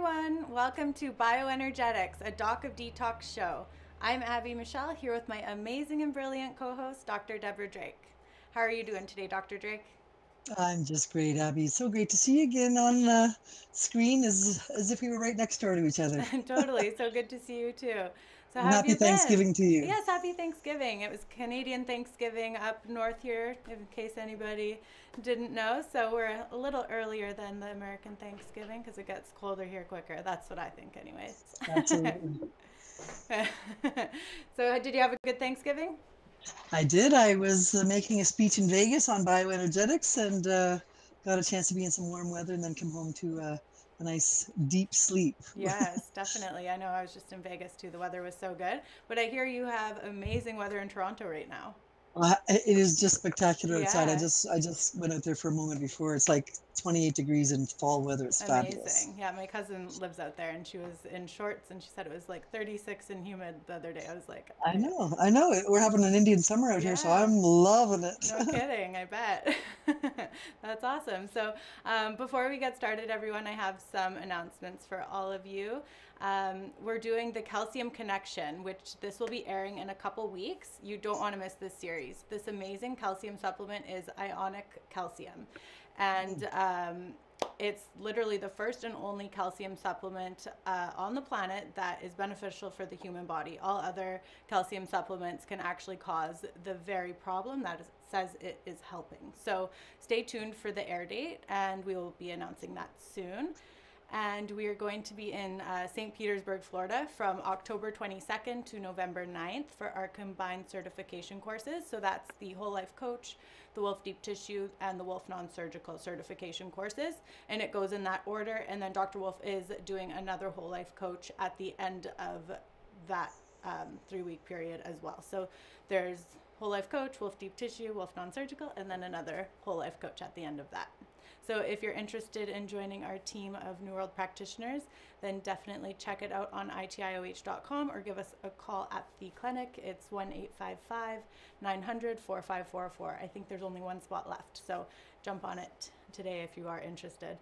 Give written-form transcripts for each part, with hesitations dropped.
everyone. Welcome to Bioenergetics, a Doc of Detox show. I'm Abby Michelle here with my amazing and brilliant co-host, Dr. Deborah Drake. How are you doing today, Dr. Drake? I'm just great, Abby. So great to see you again on screen as if we were right next door to each other. Totally. So good to see you too. So how And have happy you been? Thanksgiving to you. Yes, happy Thanksgiving. It was Canadian Thanksgiving up north here, in case anybody didn't know. So we're a little earlier than the American Thanksgiving because it gets colder here quicker. That's what I think, anyways. Absolutely. So, did you have a good Thanksgiving? I did. I was making a speech in Vegas on bioenergetics and got a chance to be in some warm weather and then come home to a nice deep sleep. Yes, definitely. I know I was just in Vegas too. The weather was so good. But I hear you have amazing weather in Toronto right now. It is just spectacular outside. I Yeah, just I just went out there for a moment before. It's like 28 degrees in fall weather. It's fabulous. amazing. Yeah, my cousin lives out there and she was in shorts and she said it was like 36 and humid the other day. I was like, I know. I know. We're having an Indian summer out here, so yeah. I'm loving it. No kidding, I bet. That's awesome. So, before we get started, everyone, I have some announcements for all of you. We're doing the Calcium Connection, which this will be airing in a couple weeks. You don't want to miss this series. This amazing calcium supplement is ionic calcium. And it's literally the first and only calcium supplement on the planet that is beneficial for the human body. All other calcium supplements can actually cause the very problem that says it is helping. So stay tuned for the air date, and we will be announcing that soon. And we are going to be in St. Petersburg, Florida from October 22nd to November 9th for our combined certification courses. So that's the Whole Life Coach, the Wolf Deep Tissue, and the Wolf Non-Surgical certification courses. And it goes in that order. And then Dr. Wolf is doing another Whole Life Coach at the end of that 3-week period as well. So there's Whole Life Coach, Wolf Deep Tissue, Wolf Non-Surgical, and then another Whole Life Coach at the end of that. So if you're interested in joining our team of New World practitioners, then definitely check it out on itioh.com or give us a call at the clinic. It's 1-855-900-4544. I think there's only one spot left, so jump on it today if you are interested.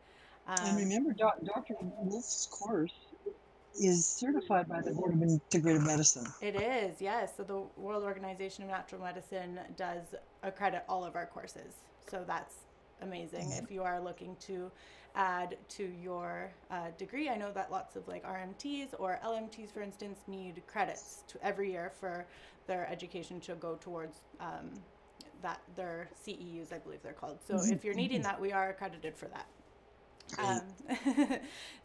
And remember, Dr. Wolf's course is certified by the Board of Integrative Medicine. It is, yes. So the World Organization of Natural Medicine does accredit all of our courses. So that's amazing if you are looking to add to your degree. I know that lots of like RMTs or LMTs, for instance, need credits to every year for their education to go towards that their CEUs, I believe they're called. So if you're needing that, we are accredited for that. Um,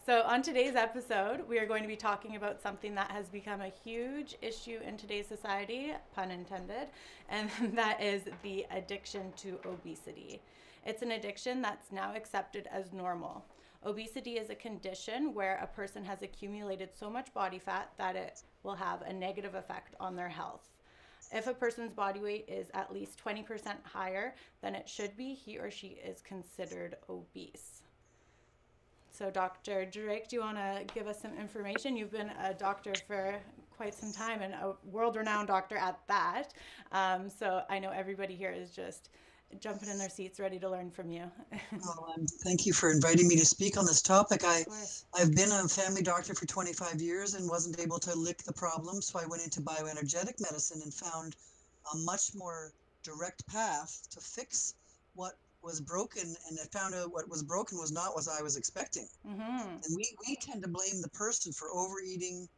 so, on today's episode, we are going to be talking about something that has become a huge issue in today's society, pun intended, and that is the addiction to obesity. It's an addiction that's now accepted as normal. Obesity is a condition where a person has accumulated so much body fat that it will have a negative effect on their health. If a person's body weight is at least 20% higher than it should be, he or she is considered obese. So, Dr. Drake, do you want to give us some information? You've been a doctor for quite some time and a world renowned doctor at that. So, I know everybody here is just jumping in their seats ready to learn from you. Well, thank you for inviting me to speak on this topic. Of course. I've been a family doctor for 25 years and wasn't able to lick the problem, so I went into bioenergetic medicine and found a much more direct path to fix what was broken, and I found out what was broken was not what I was expecting. Mm-hmm. And we tend to blame the person for overeating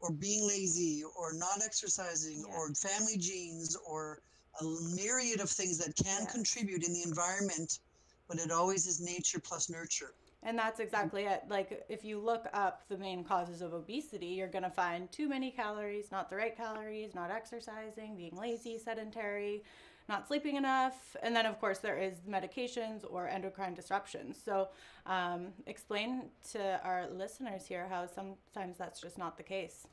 or being lazy or not exercising or Yes. family genes or a myriad of things that can Yes. contribute in the environment, but it always is nature plus nurture. And that's exactly it. Like, if you look up the main causes of obesity, you're going to find too many calories, not the right calories, not exercising, being lazy, sedentary, not sleeping enough. And then, of course, there is medications or endocrine disruptions. So, explain to our listeners here how sometimes that's just not the case.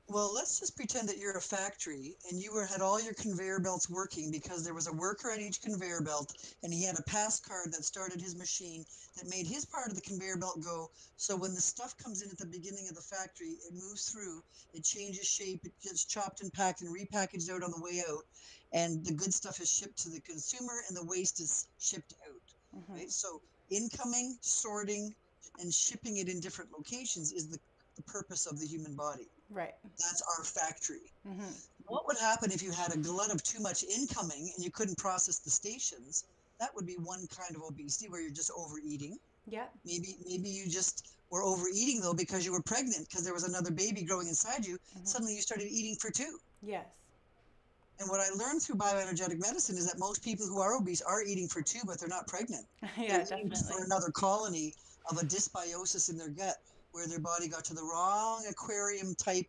Well, let's just pretend that you're a factory and had all your conveyor belts working because there was a worker at each conveyor belt and he had a pass card that started his machine that made his part of the conveyor belt go. So when the stuff comes in at the beginning of the factory, it moves through, it changes shape, it gets chopped and packed and repackaged out on the way out. And the good stuff is shipped to the consumer and the waste is shipped out, right? So incoming, sorting, and shipping it in different locations is the purpose of the human body. Right. That's our factory. Mm-hmm. What would happen if you had a glut of too much incoming and you couldn't process the stations? That would be one kind of obesity where you're just overeating. Yeah. Maybe you just were overeating though because you were pregnant because there was another baby growing inside you. Mm-hmm. Suddenly you started eating for two. Yes. And what I learned through bioenergetic medicine is that most people who are obese are eating for two, but they're not pregnant. They're Yeah, eating definitely. for another colony of a dysbiosis in their gut, where their body got to the wrong aquarium type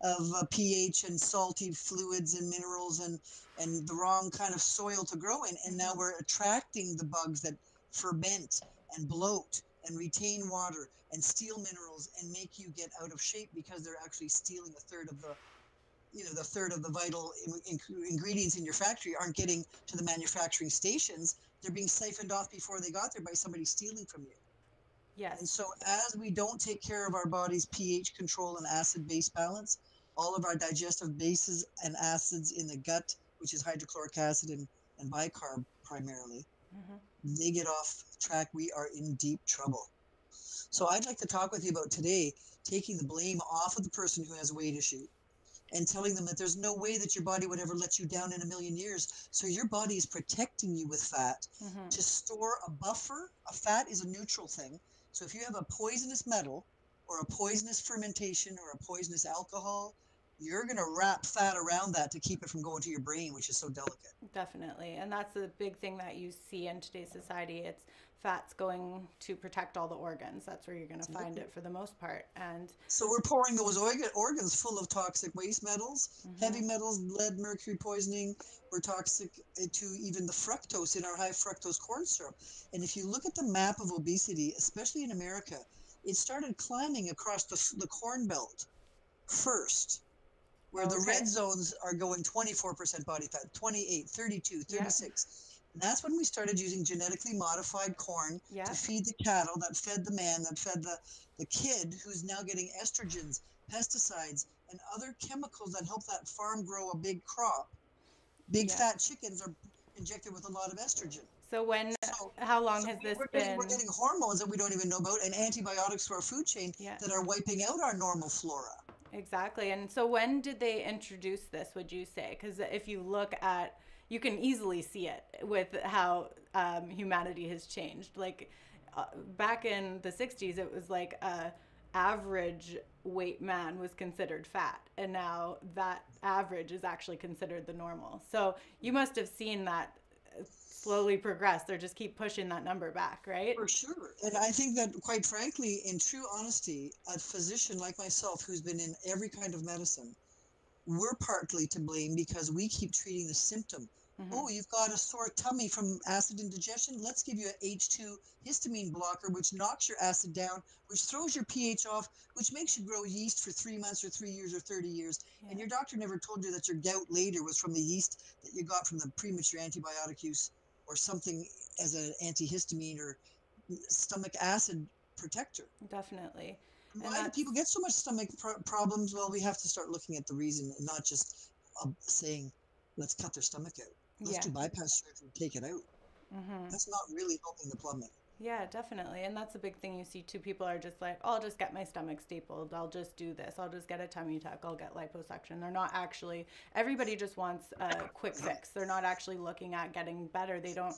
of pH and salty fluids and minerals and the wrong kind of soil to grow in. And now we're attracting the bugs that ferment and bloat and retain water and steal minerals and make you get out of shape because they're actually stealing a third of the vital ingredients in your factory aren't getting to the manufacturing stations. They're being siphoned off before they got there by somebody stealing from you. Yes. And so as we don't take care of our body's pH control and acid-base balance, all of our digestive bases and acids in the gut, which is hydrochloric acid and bicarb primarily, they get off track. We are in deep trouble. So I'd like to talk with you about today taking the blame off of the person who has a weight issue and telling them that there's no way that your body would ever let you down in a million years. So your body is protecting you with fat to store a buffer. A fat is a neutral thing. So if you have a poisonous metal or a poisonous fermentation or a poisonous alcohol, you're going to wrap fat around that to keep it from going to your brain, which is so delicate. Definitely. And that's the big thing that you see in today's society. It's fats going to protect all the organs. That's where you're going to find it for the most part. And so we're pouring those organs full of toxic waste metals, heavy metals, lead, mercury poisoning. We're toxic to even the fructose in our high fructose corn syrup. And if you look at the map of obesity, especially in America, it started climbing across the corn belt first, where the red zones are going 24% body fat, 28, 32, 36. And that's when we started using genetically modified corn to feed the cattle that fed the man, that fed the kid who's now getting estrogens, pesticides, and other chemicals that help that farm grow a big crop. Big fat chickens are injected with a lot of estrogen. So how long has this been? We're getting hormones that we don't even know about and antibiotics to our food chain that are wiping out our normal flora. Exactly. And so when did they introduce this, would you say? Because if you look at, you can easily see it with how humanity has changed. Like back in the 60s, it was like a average weight man was considered fat. And now that average is actually considered the normal. So you must have seen that slowly progress. They just keep pushing that number back, right? For sure. And I think that, quite frankly, in true honesty, a physician like myself who's been in every kind of medicine, we're partly to blame because we keep treating the symptom. Oh, you've got a sore tummy from acid indigestion. Let's give you an H2 histamine blocker, which knocks your acid down, which throws your pH off, which makes you grow yeast for 3 months or 3 years or 30 years. And your doctor never told you that your gout later was from the yeast that you got from the premature antibiotic use or something as an antihistamine or stomach acid protector. Definitely. Why do people get so much stomach problems? Well, we have to start looking at the reason and not just saying, let's cut their stomach out. Let's do bypass surgery, take it out. That's not really helping the plumbing. Yeah, definitely. And that's a big thing you see too. People are just like, oh, I'll just get my stomach stapled. I'll just do this. I'll just get a tummy tuck. I'll get liposuction. They're not actually, everybody just wants a quick fix. They're not actually looking at getting better. They don't,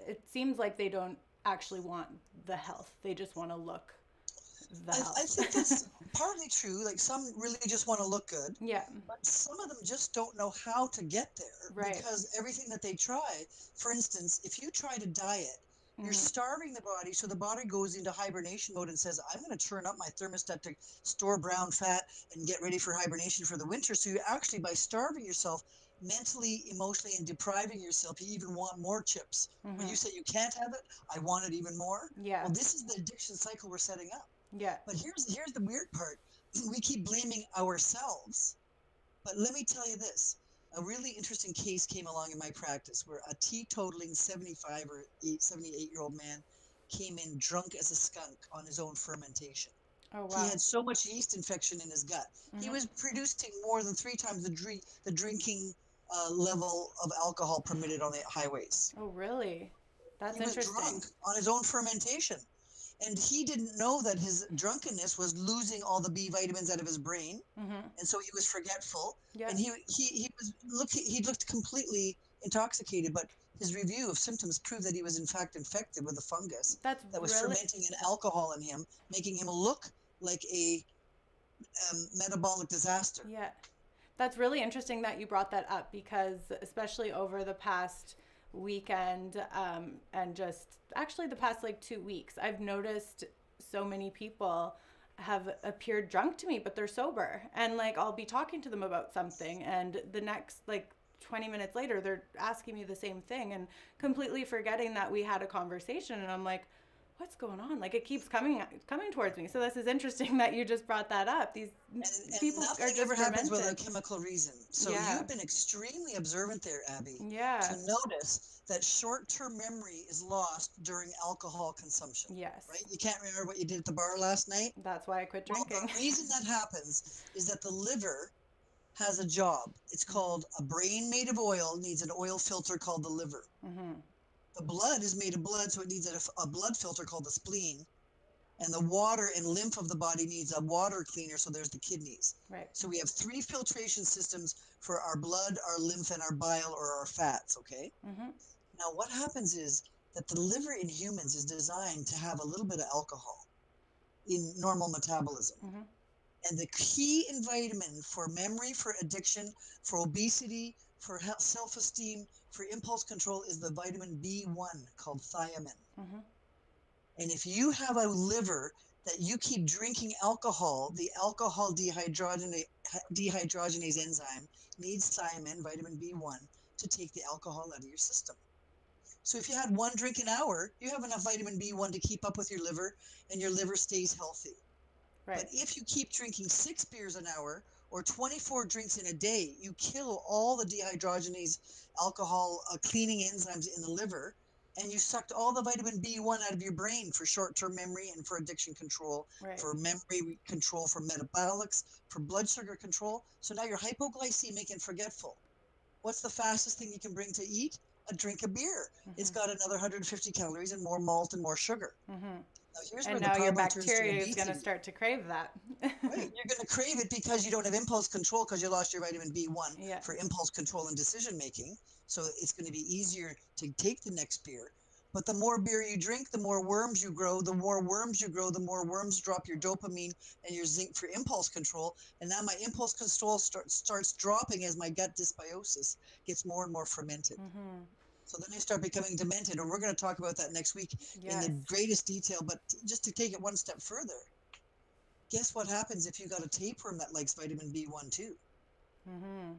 it seems like they don't actually want the health. They just want to look the health. I think that's partly true. Like some really just want to look good. Yeah. But some of them just don't know how to get there. Right. Because everything that they try, for instance, if you try to diet, you're starving the body, so the body goes into hibernation mode and says, I'm going to turn up my thermostat to store brown fat and get ready for hibernation for the winter. So you actually, by starving yourself, mentally, emotionally, and depriving yourself, you even want more chips. When you say you can't have it, I want it even more. Yeah. Well, this is the addiction cycle we're setting up. Yeah. But here's the weird part. We keep blaming ourselves. But let me tell you this. A really interesting case came along in my practice where a teetotaling 75 or 78-year-old man came in drunk as a skunk on his own fermentation. Oh, wow. He had so much yeast infection in his gut. He was producing more than 3 times the drinking level of alcohol permitted on the highways. Oh, really? That's interesting. He was drunk on his own fermentation. And he didn't know that his drunkenness was losing all the B vitamins out of his brain. And so he was forgetful. Yeah. And he looked completely intoxicated, but his review of symptoms proved that he was in fact infected with a fungus That's that was really, fermenting an alcohol in him, making him look like a metabolic disaster. yeah. That's really interesting that you brought that up because, especially over the past weekend and just actually the past like 2 weeks, I've noticed so many people have appeared drunk to me, but they're sober. And like I'll be talking to them about something, and the next like 20 minutes later, they're asking me the same thing and completely forgetting that we had a conversation. And I'm like, what's going on? Like it keeps coming towards me. So this is interesting that you just brought that up. These And people are nothing just ever happens fermented. without chemical reason. So Yeah. you've been extremely observant there, Abby, Yeah. to notice that short-term memory is lost during alcohol consumption, Yes. right? You can't remember what you did at the bar last night. That's why I quit Well, drinking. the reason that happens is that the liver has a job. It's called a brain made of oil needs an oil filter called the liver. Mm-hmm. The blood is made of blood, so it needs a blood filter called the spleen. And the water and lymph of the body needs a water cleaner, so there's the kidneys. Right. So we have three filtration systems for our blood, our lymph, and our bile or our fats, okay? Mm-hmm. Now, what happens is that the liver in humans is designed to have a little bit of alcohol in normal metabolism. Mm-hmm. And the key in vitamin for memory, for addiction, for obesity, for self-esteem, for impulse control is the vitamin B1 called thiamine. Mm-hmm. And if you have a liver that you keep drinking alcohol, the alcohol dehydrogenase enzyme needs thiamine, vitamin B1, to take the alcohol out of your system. So if you had one drink an hour, you have enough vitamin B1 to keep up with your liver and your liver stays healthy. Right. But if you keep drinking 6 beers an hour or 24 drinks in a day, you kill all the dehydrogenase alcohol cleaning enzymes in the liver, and you sucked all the vitamin B1 out of your brain for short-term memory and for addiction control, Right. for memory control, for metabolics, for blood sugar control. So now you're hypoglycemic and forgetful. What's the fastest thing you can bring to eat? A drink of beer. It's Mm-hmm. got another 150 calories and more malt and more sugar. Mm-hmm. Now here's And where the now your problem turns to bacteria is going to obesity. start to crave that. Right. You're going to crave it because you don't have impulse control because you lost your vitamin B1 Yeah. for impulse control and decision making. So it's going to be easier to take the next beer. But the more beer you drink, the more worms you grow. The more worms you grow, the more worms drop your dopamine and your zinc for impulse control. And now my impulse control starts dropping as my gut dysbiosis gets more and more fermented. Mm-hmm. So then I start becoming demented. And we're going to talk about that next week in the Yes. greatest detail. But just to take it one step further, guess what happens if you got a tapeworm that likes vitamin B1 too? Mm-hmm.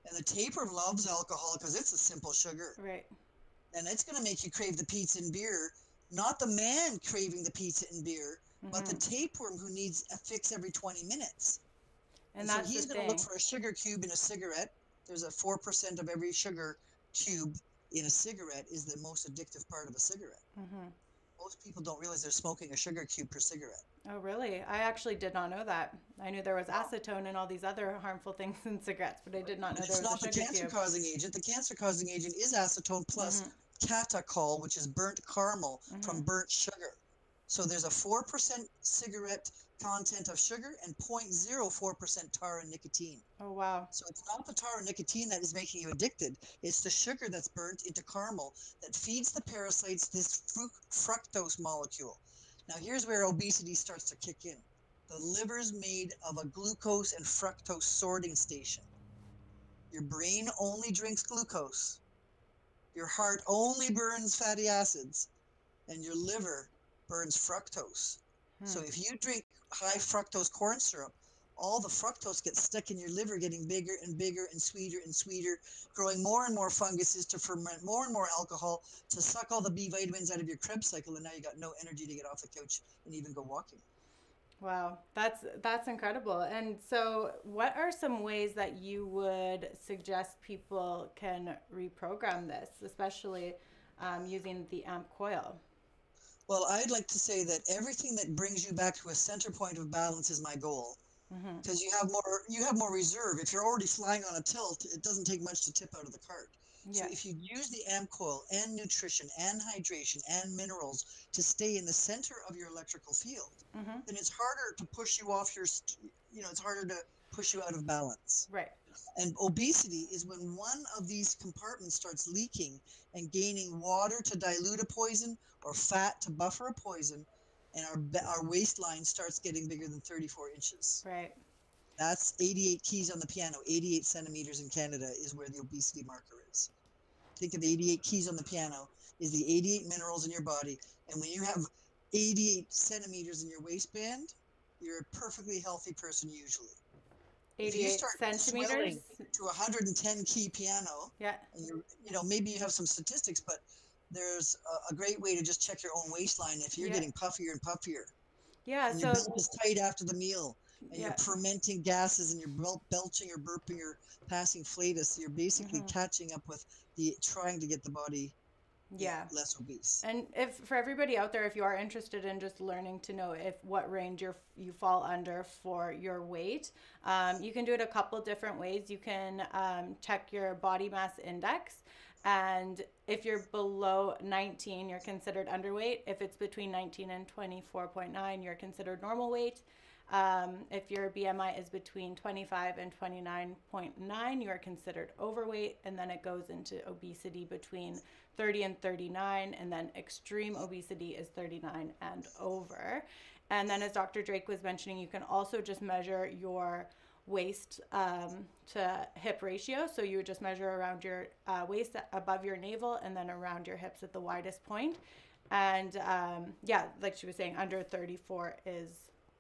And the tapeworm loves alcohol because it's a simple sugar. Right. And it's going to make you crave the pizza and beer, not the man craving the pizza and beer, but the Mm-hmm. tapeworm who needs a fix every 20 minutes. And And so that's the he's going to look thing. for a sugar cube in a cigarette. There's a 4% of every sugar cube in a cigarette is the most addictive part of a cigarette. Mm-hmm. Most people don't realize they're smoking a sugar cube per cigarette. Oh, really? I actually did not know that. I knew there was Wow. acetone and all these other harmful things in cigarettes, but I did not know But there it's was a not the sugar cube. cancer-causing agent. The cancer-causing agent is acetone plus Mm-hmm. catechol, which is burnt caramel Mm-hmm. from burnt sugar. So there's a 4% cigarette content of sugar and 0.04% tar and nicotine. Oh, wow. So it's not the tar and nicotine that is making you addicted. It's the sugar that's burnt into caramel that feeds the parasites this fructose molecule. Now here's where obesity starts to kick in. The liver's made of a glucose and fructose sorting station. Your brain only drinks glucose. Your heart only burns fatty acids, and your liver burns fructose. So Hmm. if you drink high fructose corn syrup, all the fructose gets stuck in your liver, getting bigger and bigger and sweeter, growing more and more funguses to ferment more and more alcohol to suck all the B vitamins out of your Krebs cycle, and now you got no energy to get off the couch and even go walking. Wow, that's incredible. And so, what are some ways that you would suggest people can reprogram this, especially using the AmpCoil? Well, I'd like to say that everything that brings you back to a center point of balance is my goal. Mm-hmm. Because you have more reserve. If you're already flying on a tilt, it doesn't take much to tip out of the cart. So Yeah. if you use the AmpCoil and nutrition and hydration and minerals to stay in the center of your electrical field, Mm-hmm. then it's harder to push you off your, it's harder to push you out of balance. Right. And obesity is when one of these compartments starts leaking and gaining water to dilute a poison or fat to buffer a poison, and our waistline starts getting bigger than 34 inches. Right. That's 88 keys on the piano. 88 centimeters in Canada is where the obesity marker is. Think of 88 keys on the piano is the 88 minerals in your body. And when you have 88 centimeters in your waistband, you're a perfectly healthy person usually. If you 88 start centimeters. swelling to a 110 key piano, Yeah. and maybe you have some statistics, but there's a great way to just check your own waistline if you're Yeah. getting puffier and puffier, Yeah. and your So, belt is tight after the meal, and you're yeah. fermenting gases, and you're belching or burping or passing flatus. You're basically Mm-hmm. catching up with the trying to get the body, Yeah. less obese. And if for everybody out there, if you are interested in just learning to know if what range you fall under for your weight, you can do it a couple different ways. You can check your body mass index, and if you're below 19, you're considered underweight. If it's between 19 and 24.9, you're considered normal weight. If your BMI is between 25 and 29.9, you are considered overweight, and then it goes into obesity between 30 and 39, and then extreme obesity is 39 and over. And then, as Dr. Drake was mentioning, you can also just measure your waist to hip ratio. So you would just measure around your waist above your navel, and then around your hips at the widest point. And yeah, like she was saying, under 34 is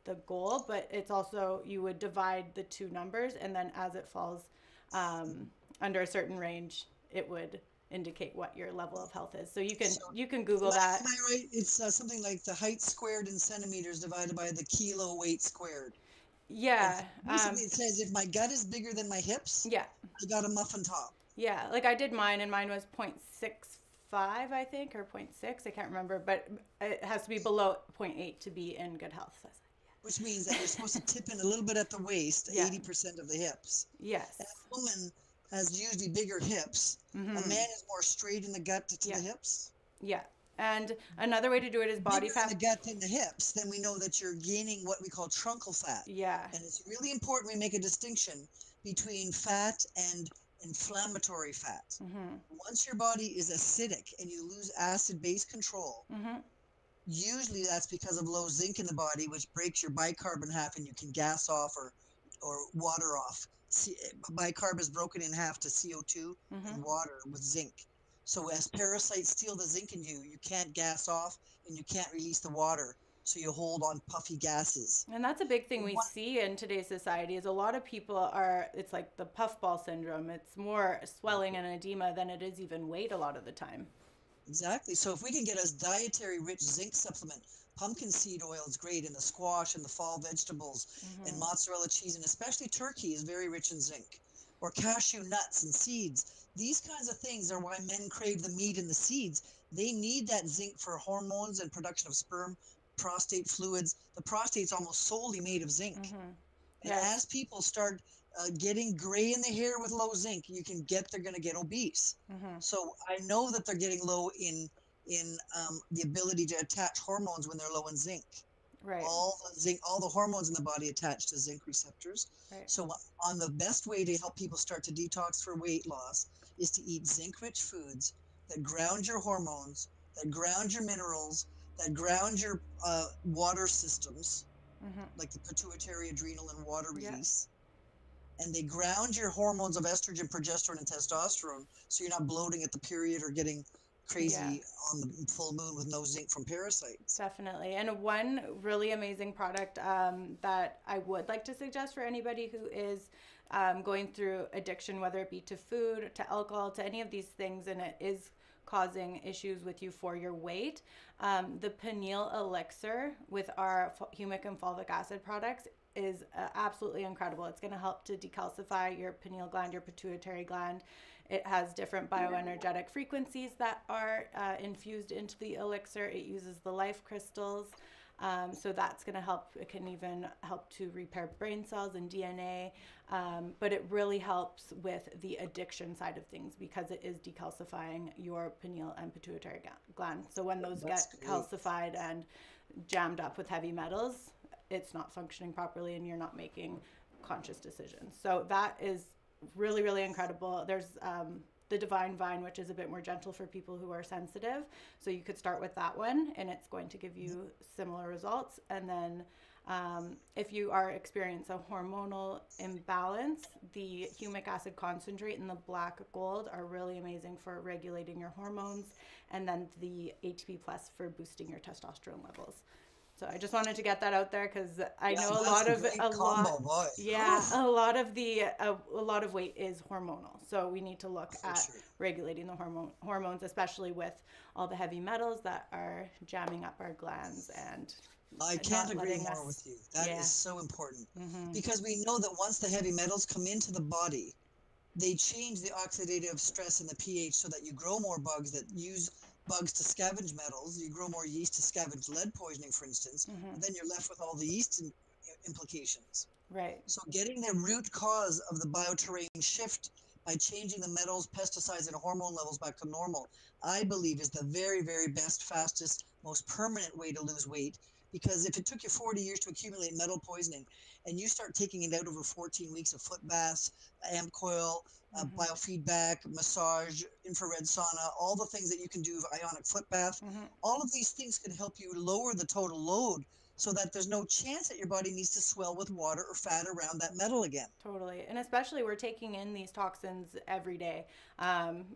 the goal, but it's also, you would divide the two numbers, and then as it falls under a certain range, it would indicate what your level of health is. So you can Google that. Am I right? It's something like the height squared in centimeters divided by the kilo weight squared. And Yeah. basically, it says if my gut is bigger than my hips, Yeah. I got a muffin top. Yeah. Like I did mine, and mine was 0.65, I think, or 0.6. I can't remember, but it has to be below 0.8 to be in good health. So Which means that you're supposed to tip in a little bit at the waist, yeah. 80% of the hips. Yes. And a woman has usually bigger hips. Mm-hmm. A man is more straight in the gut to yeah. the hips. Yeah. And another way to do it is body fat. In the gut than the hips, then we know that you're gaining what we call truncal fat. Yeah. And it's really important we make a distinction between fat and inflammatory fat. Mm-hmm. Once your body is acidic and you lose acid-base control, mm-hmm. usually that's because of low zinc in the body, which breaks your bicarb in half, and you can gas off or water off. Bicarb is broken in half to CO2 mm-hmm. and water with zinc. So as parasites steal the zinc in you, you can't gas off and you can't release the water. So you hold on puffy gases. And that's a big thing we see in today's society is a lot of people are, it's like the puffball syndrome. It's more swelling and edema than it is even weight a lot of the time. Exactly. So if we can get a dietary rich zinc supplement, pumpkin seed oil is great, and the squash and the fall vegetables, mm-hmm. and mozzarella cheese, and especially turkey is very rich in zinc, or cashew nuts and seeds. These kinds of things are why men crave the meat and the seeds. They need that zinc for hormones and production of sperm, prostate fluids. The prostate's almost solely made of zinc. Mm-hmm. And yes. as people start getting gray in the hair with low zinc, they're going to get obese. Mm-hmm. So I know that they're getting low in the ability to attach hormones when they're low in zinc. Right. All the hormones in the body attach to zinc receptors. Right. So on the best way to help people start to detox for weight loss is to eat zinc-rich foods that ground your hormones, that ground your minerals, that ground your water systems, mm-hmm. like the pituitary, adrenal, and water release. Yeah. And they ground your hormones of estrogen, progesterone, and testosterone, so you're not bloating at the period or getting crazy on the full moon with no zinc from parasites. Definitely. And one really amazing product that I would like to suggest for anybody who is going through addiction, whether it be to food, to alcohol, to any of these things, and it is causing issues with you for your weight, the pineal elixir with our humic and fulvic acid products is absolutely incredible. It's going to help to decalcify your pineal gland, your pituitary gland. It has different bioenergetic frequencies that are infused into the elixir. It uses the life crystals. So that's going to help. It can even help to repair brain cells and DNA. But it really helps with the addiction side of things because it is decalcifying your pineal and pituitary gland. So when those That's get great. calcified and jammed up with heavy metals, it's not functioning properly and you're not making conscious decisions. So that is really, really incredible. There's the Divine Vine, which is a bit more gentle for people who are sensitive. So you could start with that one and it's going to give you similar results. And then if you are experiencing a hormonal imbalance, the humic acid concentrate and the black gold are really amazing for regulating your hormones. And then the ATP plus for boosting your testosterone levels. So I just wanted to get that out there because I Yeah, know that's a great combo, boy. yeah, Oof, a lot of weight is hormonal. So we need to look for at sure. regulating the hormones, especially with all the heavy metals that are jamming up our glands and I can't not agree letting more us. with you. That is Yeah. so important Mhm. because we know that once the heavy metals come into the body, they change the oxidative stress and the pH so that you grow more bugs that use bugs to scavenge metals. You grow more yeast to scavenge lead poisoning, for instance, Mhm. but then you're left with all the yeast implications. Right. So getting the root cause of the bioterrain shift by changing the metals, pesticides, and hormone levels back to normal, I believe is the very, very best, fastest, most permanent way to lose weight. Because if it took you 40 years to accumulate metal poisoning and you start taking it out over 14 weeks of foot baths, AmpCoil, Mhm. biofeedback, massage, infrared sauna, all the things that you can do, ionic foot bath, Mhm. all of these things can help you lower the total load so that there's no chance that your body needs to swell with water or fat around that metal again. Totally. And especially we're taking in these toxins every day,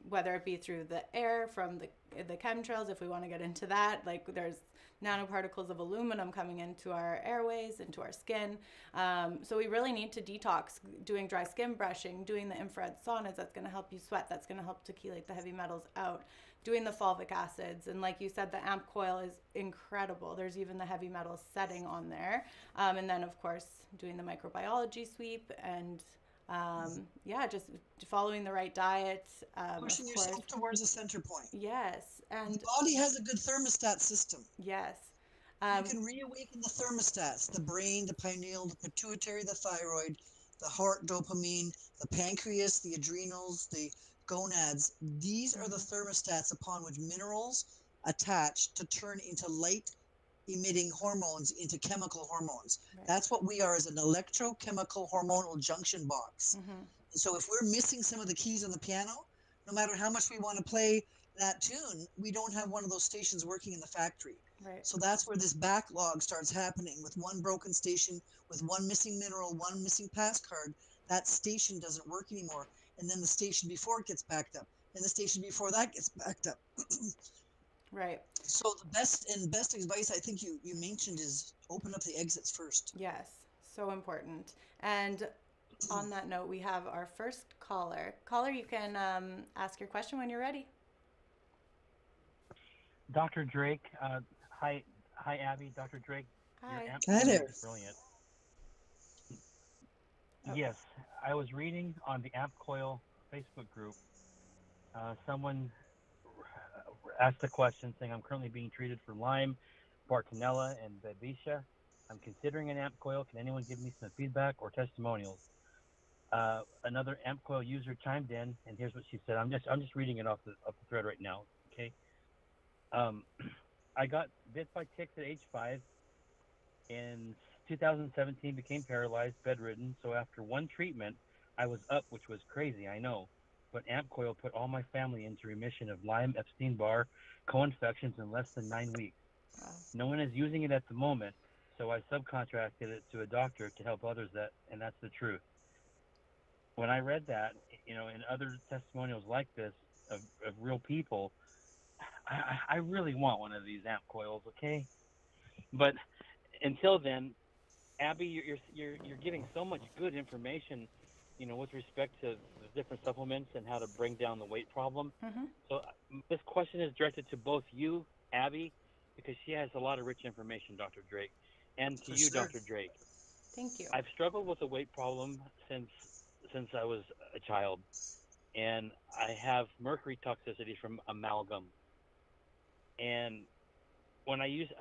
whether it be through the air from the chemtrails, if we want to get into that, like there's nanoparticles of aluminum coming into our airways, into our skin. So we really need to detox, doing dry skin brushing, doing the infrared saunas, that's going to help you sweat, that's going to help to chelate the heavy metals out, doing the fulvic acids. And like you said, the AmpCoil is incredible. There's even the heavy metals setting on there. And then, of course, doing the microbiology sweep and yeah, just following the right diet, Pushing of course. yourself towards the center point. Yes. The And body has a good thermostat system. yes. You Um, can reawaken the thermostats, the brain, the pineal, the pituitary, the thyroid, the heart, dopamine, the pancreas, the adrenals, the gonads. These are the mhm, thermostats upon which minerals attach to turn into light emitting hormones into chemical hormones. right. That's what we are, as an electrochemical hormonal junction box. Hmm. And so if we're missing some of the keys on the piano, no matter how much we want to play that tune, we don't have one of those stations working in the factory. Right. So that's where this backlog starts happening with one broken station, with one missing mineral, one missing pass card. That station doesn't work anymore. And then the station before it gets backed up, and the station before that gets backed up. Right. So the best advice I think you mentioned is open up the exits first. Yes. So important. And on that note, we have our first caller. Caller, you can ask your question when you're ready. Dr. Drake, hi, Abby. Dr. Drake, your Hi. amp Hi coil there. is brilliant. Oh, Yes, I was reading on the amp coil Facebook group. Someone asked a question saying, I'm currently being treated for Lyme, Bartonella, and Babesia. I'm considering an amp coil. Can anyone give me some feedback or testimonials? Another amp coil user chimed in, and here's what she said. I'm just reading it off the thread right now. Okay. Um, I got bit by ticks at age 5. In 2017, became paralyzed, bedridden. So after one treatment, I was up, which was crazy, I know. But AmpCoil put all my family into remission of Lyme, Epstein-Barr, co-infections in less than 9 weeks. wow. No one is using it at the moment, so I subcontracted it to a doctor to help others. And that's the truth. When I read that, in other testimonials like this of real people, I really want one of these amp coils, okay? But until then, Abby, you're giving so much good information, with respect to the different supplements and how to bring down the weight problem. Mm-hmm. So this question is directed to both you, Abby, because she has a lot of rich information, Dr. Drake, and to For you, sure. Dr. Drake. Thank you. I've struggled with a weight problem since I was a child, and I have mercury toxicity from amalgam. And when I used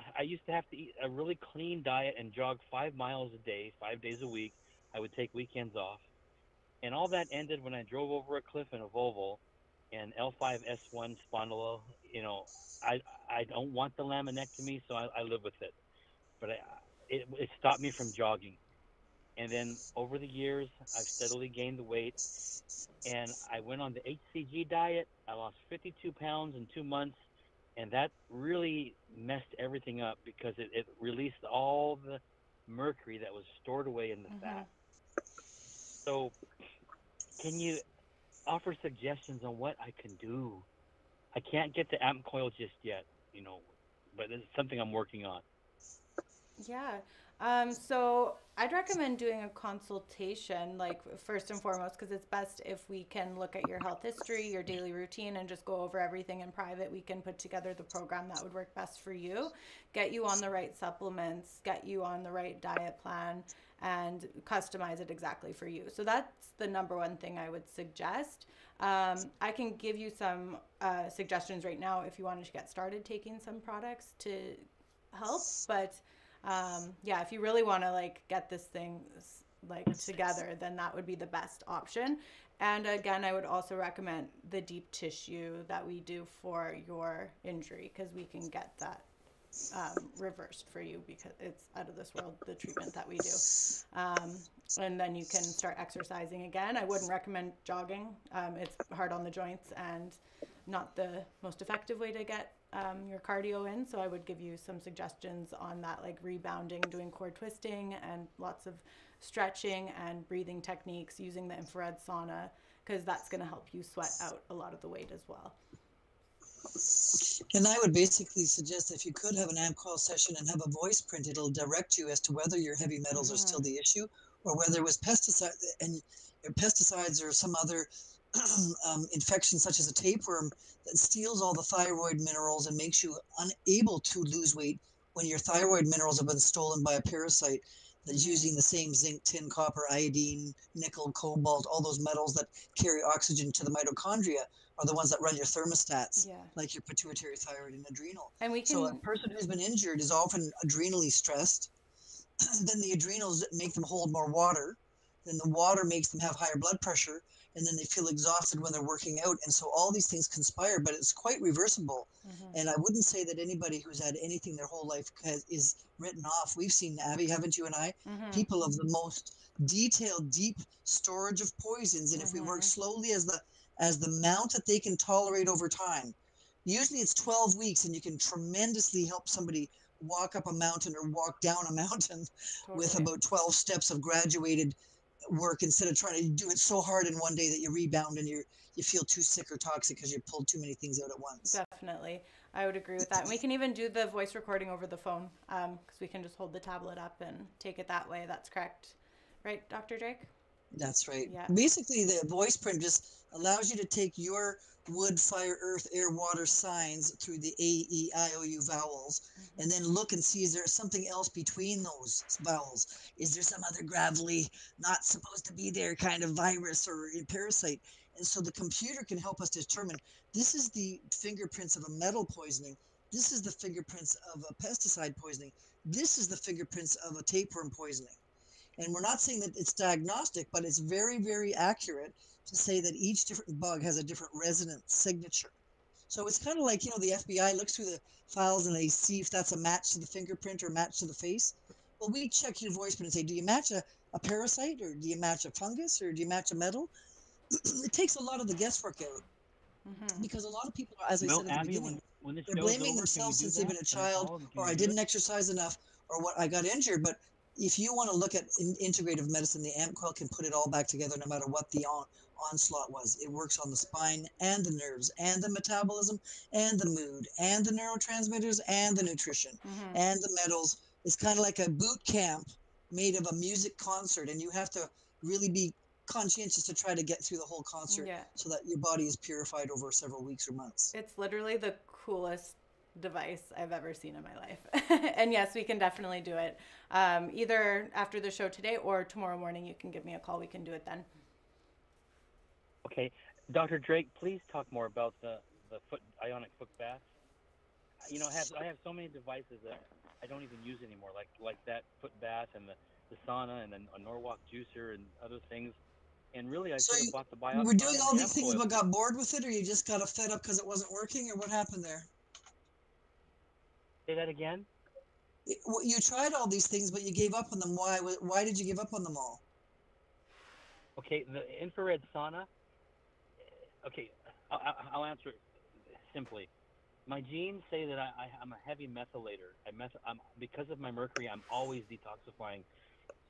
to have to eat a really clean diet and jog 5 miles a day, 5 days a week. I would take weekends off, and all that ended when I drove over a cliff in a Volvo, and L5S1 spondylo. You know, I I don't want the laminectomy, so I live with it. But it stopped me from jogging, and then over the years, I've steadily gained the weight, and I went on the HCG diet. I lost 52 pounds in 2 months, and that really messed everything up because it released all the mercury that was stored away in the Hmm. fat. So, can you offer suggestions on what I can do? I can't get the AmpCoil just yet, you know, but it's something I'm working on. Yeah. So I'd recommend doing a consultation, like first and foremost, because it's best if we can look at your health history, your daily routine, and just go over everything in private. We can put together the program that would work best for you, get you on the right supplements, get you on the right diet plan, and customize it exactly for you. So that's the number one thing I would suggest. I can give you some suggestions right now if you wanted to get started taking some products to help, but yeah, if you really want to like get this thing like together, then that would be the best option. And again, I would also recommend the deep tissue that we do for your injury, because we can get that reversed for you, because it's out of this world, the treatment that we do. um, and then you can start exercising again. I wouldn't recommend jogging. It's hard on the joints and not the most effective way to get your cardio in. So I would give you some suggestions on that, like rebounding, doing core twisting, and lots of stretching and breathing techniques, using the infrared sauna, because that's going to help you sweat out a lot of the weight as well. And I would basically suggest if you could have an AmpCoil session and have a voice print, it'll direct you as to whether your heavy metals are Mm-hmm. still the issue or whether it was pesticides or some other infection such as a tapeworm that steals all the thyroid minerals and makes you unable to lose weight when your thyroid minerals have been stolen by a parasite that's Mm-hmm. using the same zinc, tin, copper, iodine, nickel, cobalt, all those metals that carry oxygen to the mitochondria are the ones that run your thermostats, Yeah. like your pituitary, thyroid, and adrenal. And we So a can, person who's been injured is often adrenally stressed. Then the adrenals make them hold more water. Then the water makes them have higher blood pressure, and then they feel exhausted when they're working out. And so all these things conspire, but it's quite reversible. mm-hmm. And I wouldn't say that anybody who's had anything their whole life is written off. We've seen, Abby, haven't you and I, Mm-hmm. people of the most detailed, deep storage of poisons. And if we work Mm-hmm. slowly as the amount that they can tolerate over time, usually it's 12 weeks, and you can tremendously help somebody walk up a mountain or walk down a mountain with Totally. about 12 steps of graduated work instead of trying to do it so hard in one day that you rebound and you feel too sick or toxic because you pulled too many things out at once. Definitely. I would agree with that. And we can even do the voice recording over the phone, because we can just hold the tablet up and take it that way. That's correct. Right, Dr. Drake? That's right. Yeah. Basically, the voice print just allows you to take your wood, fire, earth, air, water signs through the A, E, I, O, U vowels, and then look and see, is there something else between those vowels? Is there some other gravelly, not supposed to be there kind of virus or parasite? And so the computer can help us determine this is the fingerprints of a metal poisoning. This is the fingerprints of a pesticide poisoning. This is the fingerprints of a tapeworm poisoning. And we're not saying that it's diagnostic, but it's very, very accurate to say that each different bug has a different resonance signature. So it's kind of like, the FBI looks through the files and they see if that's a match to the fingerprint or match to the face. Well, we check your voice print and say, do you match a parasite, or do you match a fungus, or do you match a metal? It takes a lot of the guesswork out, Mm-hmm. because a lot of people, as I Well, said at the Abby, beginning, when the they're show's blaming over, can we themselves do since they've that? been a Can I child, call and can or we I do didn't it? exercise enough, or what, I got injured. But if you want to look at integrative medicine, the AmpCoil can put it all back together no matter what the onslaught was. It works on the spine and the nerves and the metabolism and the mood and the neurotransmitters and the nutrition Mm-hmm. and the metals. It's kind of like a boot camp made of a music concert, and you have to really be conscientious to try to get through the whole concert Yeah. so that your body is purified over several weeks or months. It's literally the coolest device I've ever seen in my life. And yes, we can definitely do it. Either after the show today or tomorrow morning, you can give me a call. We can do it then. Okay, Dr. Drake, please talk more about the foot ionic foot baths. I have so many devices that I don't even use anymore, like that foot bath and the sauna and then a Norwalk juicer and other things. And really, I So should have bought the you were doing the all these things AmpCoil. but got bored with it, or you just got fed up because it wasn't working, or what happened there? Say that again. You tried all these things, but you gave up on them. Why? Why did you give up on them all? Okay, the infrared sauna. Okay, I'll answer it simply. My genes say that I'm a heavy methylator. Because of my mercury, I'm always detoxifying.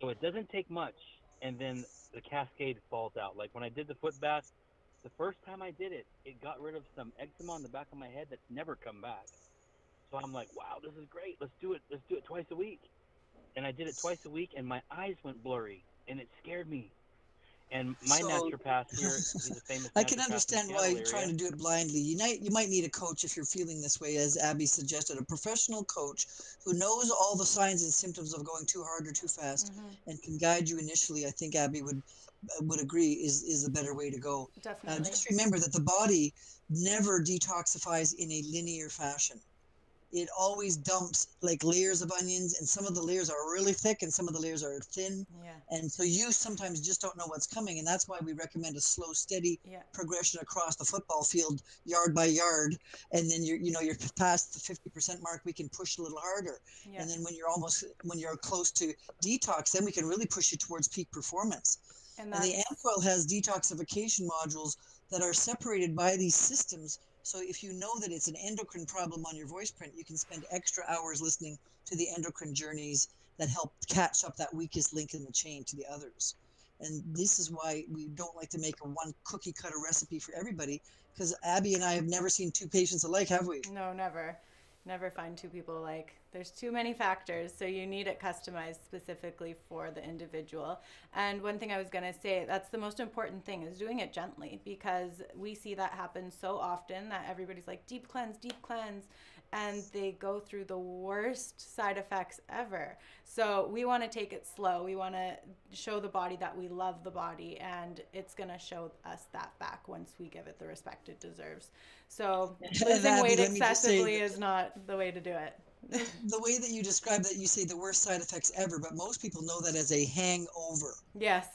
So it doesn't take much, and then the cascade falls out. Like when I did the foot bath, the first time I did it, it got rid of some eczema on the back of my head that's never come back. So I'm like, wow, this is great. Let's do it. Let's do it twice a week. And I did it twice a week, and my eyes went blurry, and it scared me. And my So naturopath here, he's a famous I can naturopath in the understand why Seattle you're trying area. to do it blindly. You might need a coach if you're feeling this way, as Abby suggested, a professional coach who knows all the signs and symptoms of going too hard or too fast Mm-hmm. and can guide you initially. I think Abby would agree is a better way to go. Definitely. Just remember that the body never detoxifies in a linear fashion. It always dumps like layers of onions, and some of the layers are really thick and some of the layers are thin. Yeah. And so you sometimes just don't know what's coming. And that's why we recommend a slow, steady Yeah. progression across the football field, yard by yard. And then you're past the 50% mark, we can push a little harder. Yeah. And then when you're close to detox, then we can really push you towards peak performance. And And the that's AmpCoil has detoxification modules that are separated by these systems. So if you know that it's an endocrine problem on your voice print, you can spend extra hours listening to the endocrine journeys that help catch up that weakest link in the chain to the others. And this is why we don't like to make a one cookie cutter recipe for everybody, because Abby and I have never seen two patients alike, have we? no, never. Never find two people like. There's too many factors, so you need it customized specifically for the individual. And one thing I was going to say, that's the most important thing, is doing it gently, because we see that happen so often that everybody's like, deep cleanse, and they go through the worst side effects ever. So we want to take it slow. We want to show the body that we love the body, and it's going to show us that back once we give it the respect it deserves. So losing Abby, weight let me just say excessively is not the way to do it. the way that you describe that, you say the worst side effects ever, but most people know that as a hangover. Yes.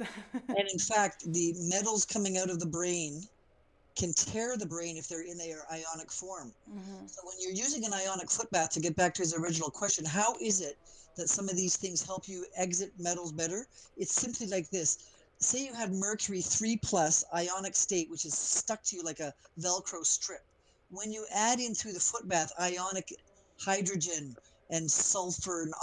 And in fact, the metals coming out of the brain can tear the brain if they're in their ionic form. Mm-hmm. So when you're using an ionic foot bath, to get back to his original question, how is it that some of these things help you exit metals better? It's simply like this. Say you had mercury 3 plus ionic state, which is stuck to you like a Velcro strip. When you add in through the foot bath ionic hydrogen and sulfur and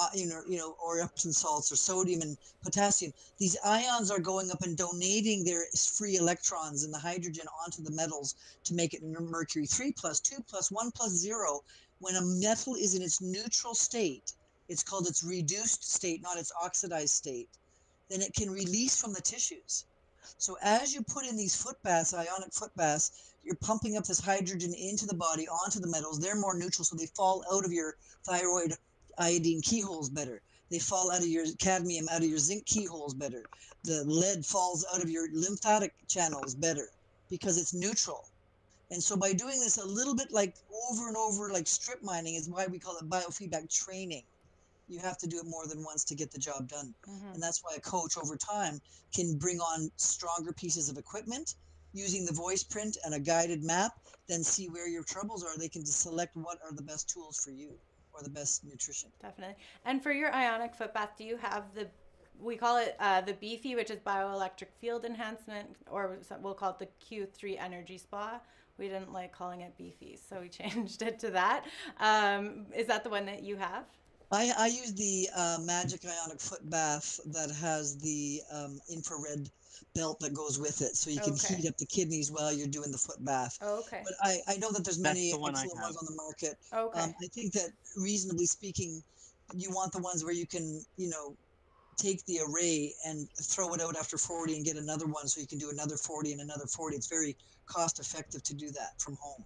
or Epsom salts or sodium and potassium, these ions are going up and donating their free electrons and the hydrogen onto the metals to make it mercury 3 plus 2 plus 1 plus 0. When a metal is in its neutral state, it's called its reduced state, not its oxidized state, then it can release from the tissues. So as you put in these foot baths, ionic foot baths, you're pumping up this hydrogen into the body, onto the metals. They're more neutral, so they fall out of your thyroid iodine keyholes better. They fall out of your cadmium, out of your zinc keyholes better. The lead falls out of your lymphatic channels better because it's neutral. And so by doing this a little bit like over and over, like strip mining, is why we call it biofeedback training. You have to do it more than once to get the job done. Mm-hmm. And that's why a coach over time can bring on stronger pieces of equipment using the voice print and a guided map, then see where your troubles are. They can just select what are the best tools for you or the best nutrition. Definitely. And for your ionic foot bath, do you have we call it the Beefy, which is bioelectric field enhancement, or we'll call it the Q3 energy spa. We didn't like calling it Beefy, so we changed it to that. Is that the one that you have? I use the Magic Ionic Foot Bath that has the infrared belt that goes with it, so you can Okay. heat up the kidneys while you're doing the foot bath. Okay. But I know that there's That's many the one I excellent have. ones on the market. Okay. I think that reasonably speaking, you want the ones where you can, take the array and throw it out after 40 and get another one, so you can do another 40 and another 40. It's very cost effective to do that from home,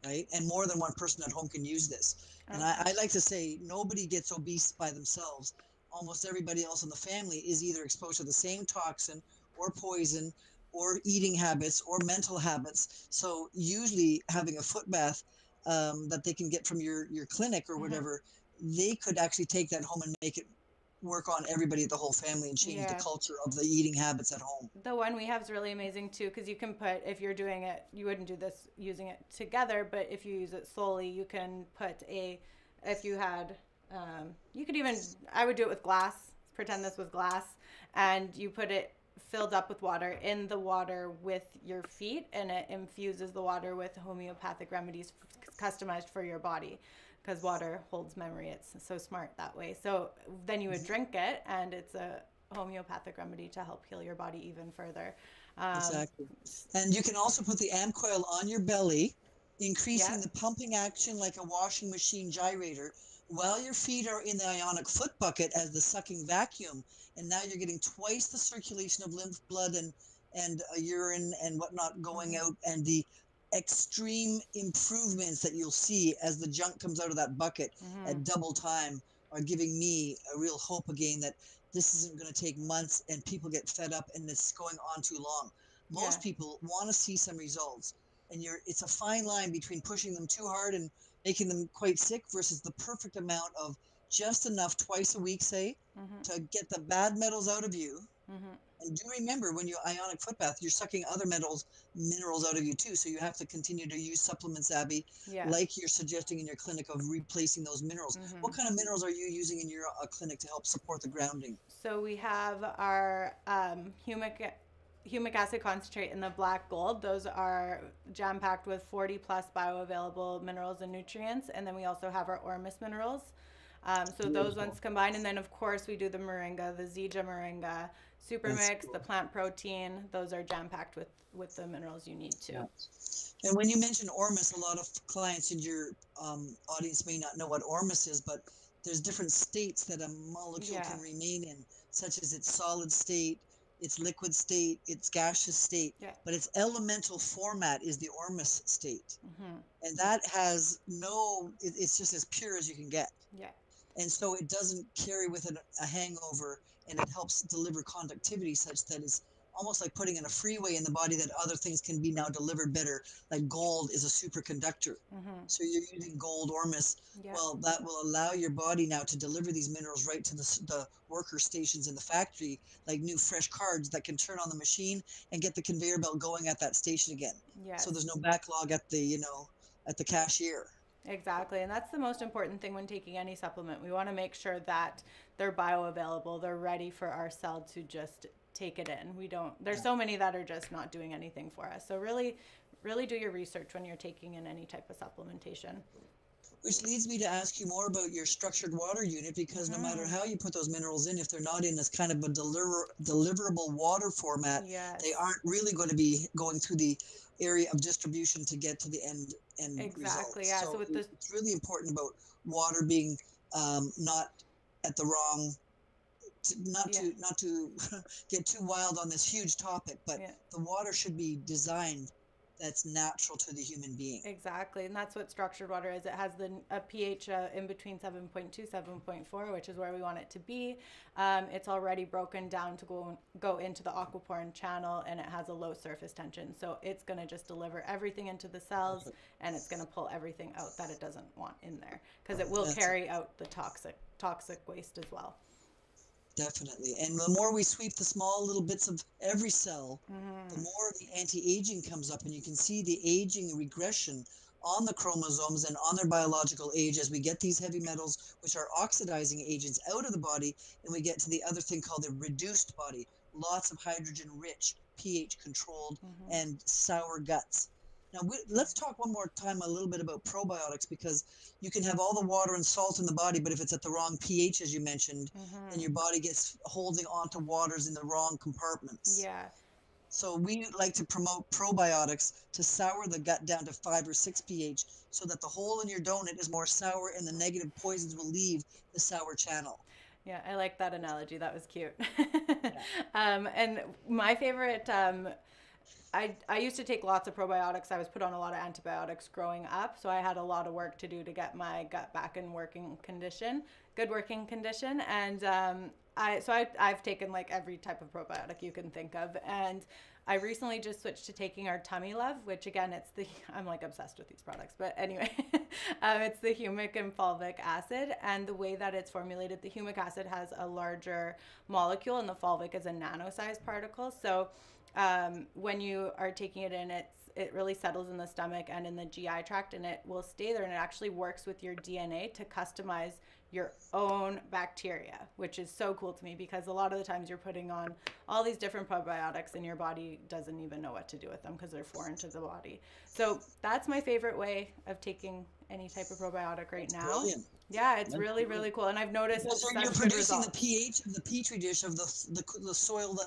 right? And more than one person at home can use this. And Okay. I like to say nobody gets obese by themselves. Almost everybody else in the family is either exposed to the same toxin or poison or eating habits or mental habits. So usually having a foot bath that they can get from your clinic or whatever, they could actually take that home and make it work on everybody, the whole family, and change the Yeah. culture of the eating habits at home. The one we have is really amazing too, because you can put, if you're doing it, you wouldn't do this using it together, but if you use it slowly, you can put if you had, you could even, I would do it with glass, pretend this was glass, and you put it filled up with water in the water with your feet, and it infuses the water with homeopathic remedies customized for your body, because water holds memory. It's so smart that way. So then you would drink it, and it's a homeopathic remedy to help heal your body even further. Exactly. And you can also put the AmpCoil on your belly, increasing the pumping action like a washing machine gyrator, while your feet are in the ionic foot bucket as the sucking vacuum. And now you're getting twice the circulation of lymph, blood, and urine and whatnot going out, and the extreme improvements that you'll see as the junk comes out of that bucket at double time are giving me a real hope again that this isn't going to take months and people get fed up and it's going on too long. Most people want to see some results, and it's a fine line between pushing them too hard and making them quite sick versus the perfect amount of just enough twice a week, say, to get the bad metals out of you. And do remember, when you ionic foot bath, you're sucking other minerals out of you too. So you have to continue to use supplements, Abby, like you're suggesting in your clinic, of replacing those minerals. What kind of minerals are you using in your clinic to help support the grounding? So we have our humic acid concentrate in the black gold. Those are jam-packed with 40 plus bioavailable minerals and nutrients. And then we also have our Ormus minerals. So those ones combined. And then, of course, we do the moringa, the Zija moringa, super mix, the plant protein. Those are jam-packed with the minerals you need too. And when you mention Ormus, a lot of clients in your audience may not know what Ormus is, but there's different states that a molecule can remain in, such as its solid state, its liquid state, its gaseous state, but its elemental format is the Ormus state. And that has it's just as pure as you can get. And so it doesn't carry with it a hangover, and it helps deliver conductivity such that it's almost like putting in a freeway in the body that other things can be now delivered better. Like gold is a superconductor. So you're using gold Ormus. Well, that will allow your body now to deliver these minerals right to the worker stations in the factory, like new fresh cards that can turn on the machine and get the conveyor belt going at that station again. So there's no backlog at the cashier. Exactly. And that's the most important thing when taking any supplement. We want to make sure that they're bioavailable. They're ready for our cell to just take it in. There's so many that are just not doing anything for us. So really, really do your research when you're taking in any type of supplementation. Which leads me to ask you more about your structured water unit, because no matter how you put those minerals in, if they're not in this kind of a deliverable water format, they aren't really going to be going through the area of distribution to get to the end Exactly. results. Yeah. So with it's really important about water being not at the wrong, not to get too wild on this huge topic, but the water should be designed that's natural to the human being. Exactly. And that's what structured water is. It has a pH in between 7.2, 7.4, which is where we want it to be. It's already broken down to go into the aquaporin channel, and it has a low surface tension. So it's going to just deliver everything into the cells, and it's going to pull everything out that it doesn't want in there, because it will carry out the toxic waste as well. Definitely. And the more we sweep the small little bits of every cell, the more the anti-aging comes up, and you can see the aging regression on the chromosomes and on their biological age as we get these heavy metals, which are oxidizing agents, out of the body, and we get to the other thing called the reduced body. Lots of hydrogen rich, pH controlled, and sour guts. Now, let's talk one more time a little bit about probiotics, because you can have all the water and salt in the body, but if it's at the wrong pH, as you mentioned, then your body gets holding on to waters in the wrong compartments. So we like to promote probiotics to sour the gut down to 5 or 6 pH, so that the hole in your donut is more sour and the negative poisons will leave the sour channel. Yeah, I like that analogy. That was cute. And my favorite... I used to take lots of probiotics. I was put on a lot of antibiotics growing up, so I had a lot of work to do to get my gut back in good working condition. And I've taken like every type of probiotic you can think of, and I recently just switched to taking our Tummy Love, which again, I'm like obsessed with these products, but anyway, it's the humic and fulvic acid. And the way that it's formulated, the humic acid has a larger molecule and the fulvic is a nano-sized particle. So when you are taking it in, it really settles in the stomach and in the GI tract, and it will stay there, and it actually works with your DNA to customize your own bacteria, which is so cool to me, because a lot of the times you're putting on all these different probiotics and your body doesn't even know what to do with them because they're foreign to the body. So that's my favorite way of taking any type of probiotic right now. Brilliant. Yeah, it's really, really cool. And I've noticed you're producing the pH of the petri dish of the soil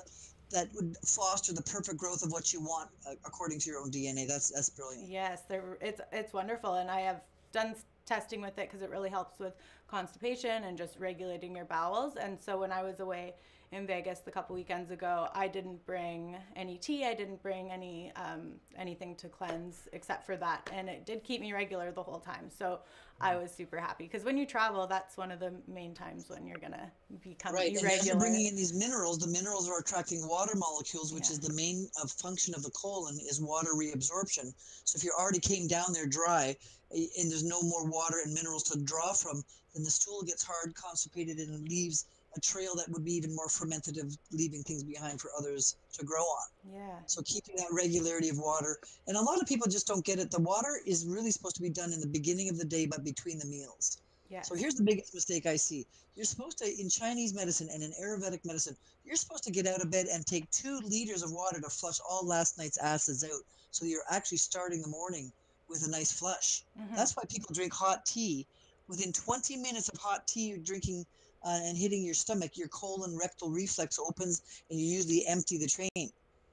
that would foster the perfect growth of what you want according to your own DNA. That's brilliant. Yes, it's wonderful, and I have done testing with it because it really helps with constipation and just regulating your bowels. And so when I was away in Vegas a couple weekends ago, I didn't bring any tea. I didn't bring anything to cleanse except for that, and it did keep me regular the whole time. So I was super happy, because when you travel, that's one of the main times when you're gonna become irregular. And as you're bringing in these minerals, the minerals are attracting water molecules, which is the main function of the colon, is water reabsorption. So if you already came down there dry and there's no more water and minerals to draw from, then the stool gets hard, constipated, and leaves a trail that would be even more fermentative, leaving things behind for others to grow on. Yeah. So keeping that regularity of water. And a lot of people just don't get it. The water is really supposed to be done in the beginning of the day, but between the meals. Yes. So here's the biggest mistake I see. You're supposed to, in Chinese medicine and in Ayurvedic medicine, you're supposed to get out of bed and take 2 liters of water to flush all last night's acids out. So you're actually starting the morning with a nice flush. Mm-hmm. That's why people drink hot tea. Within 20 minutes of hot tea, you're drinking and hitting your stomach, your colon rectal reflex opens and you usually empty the train.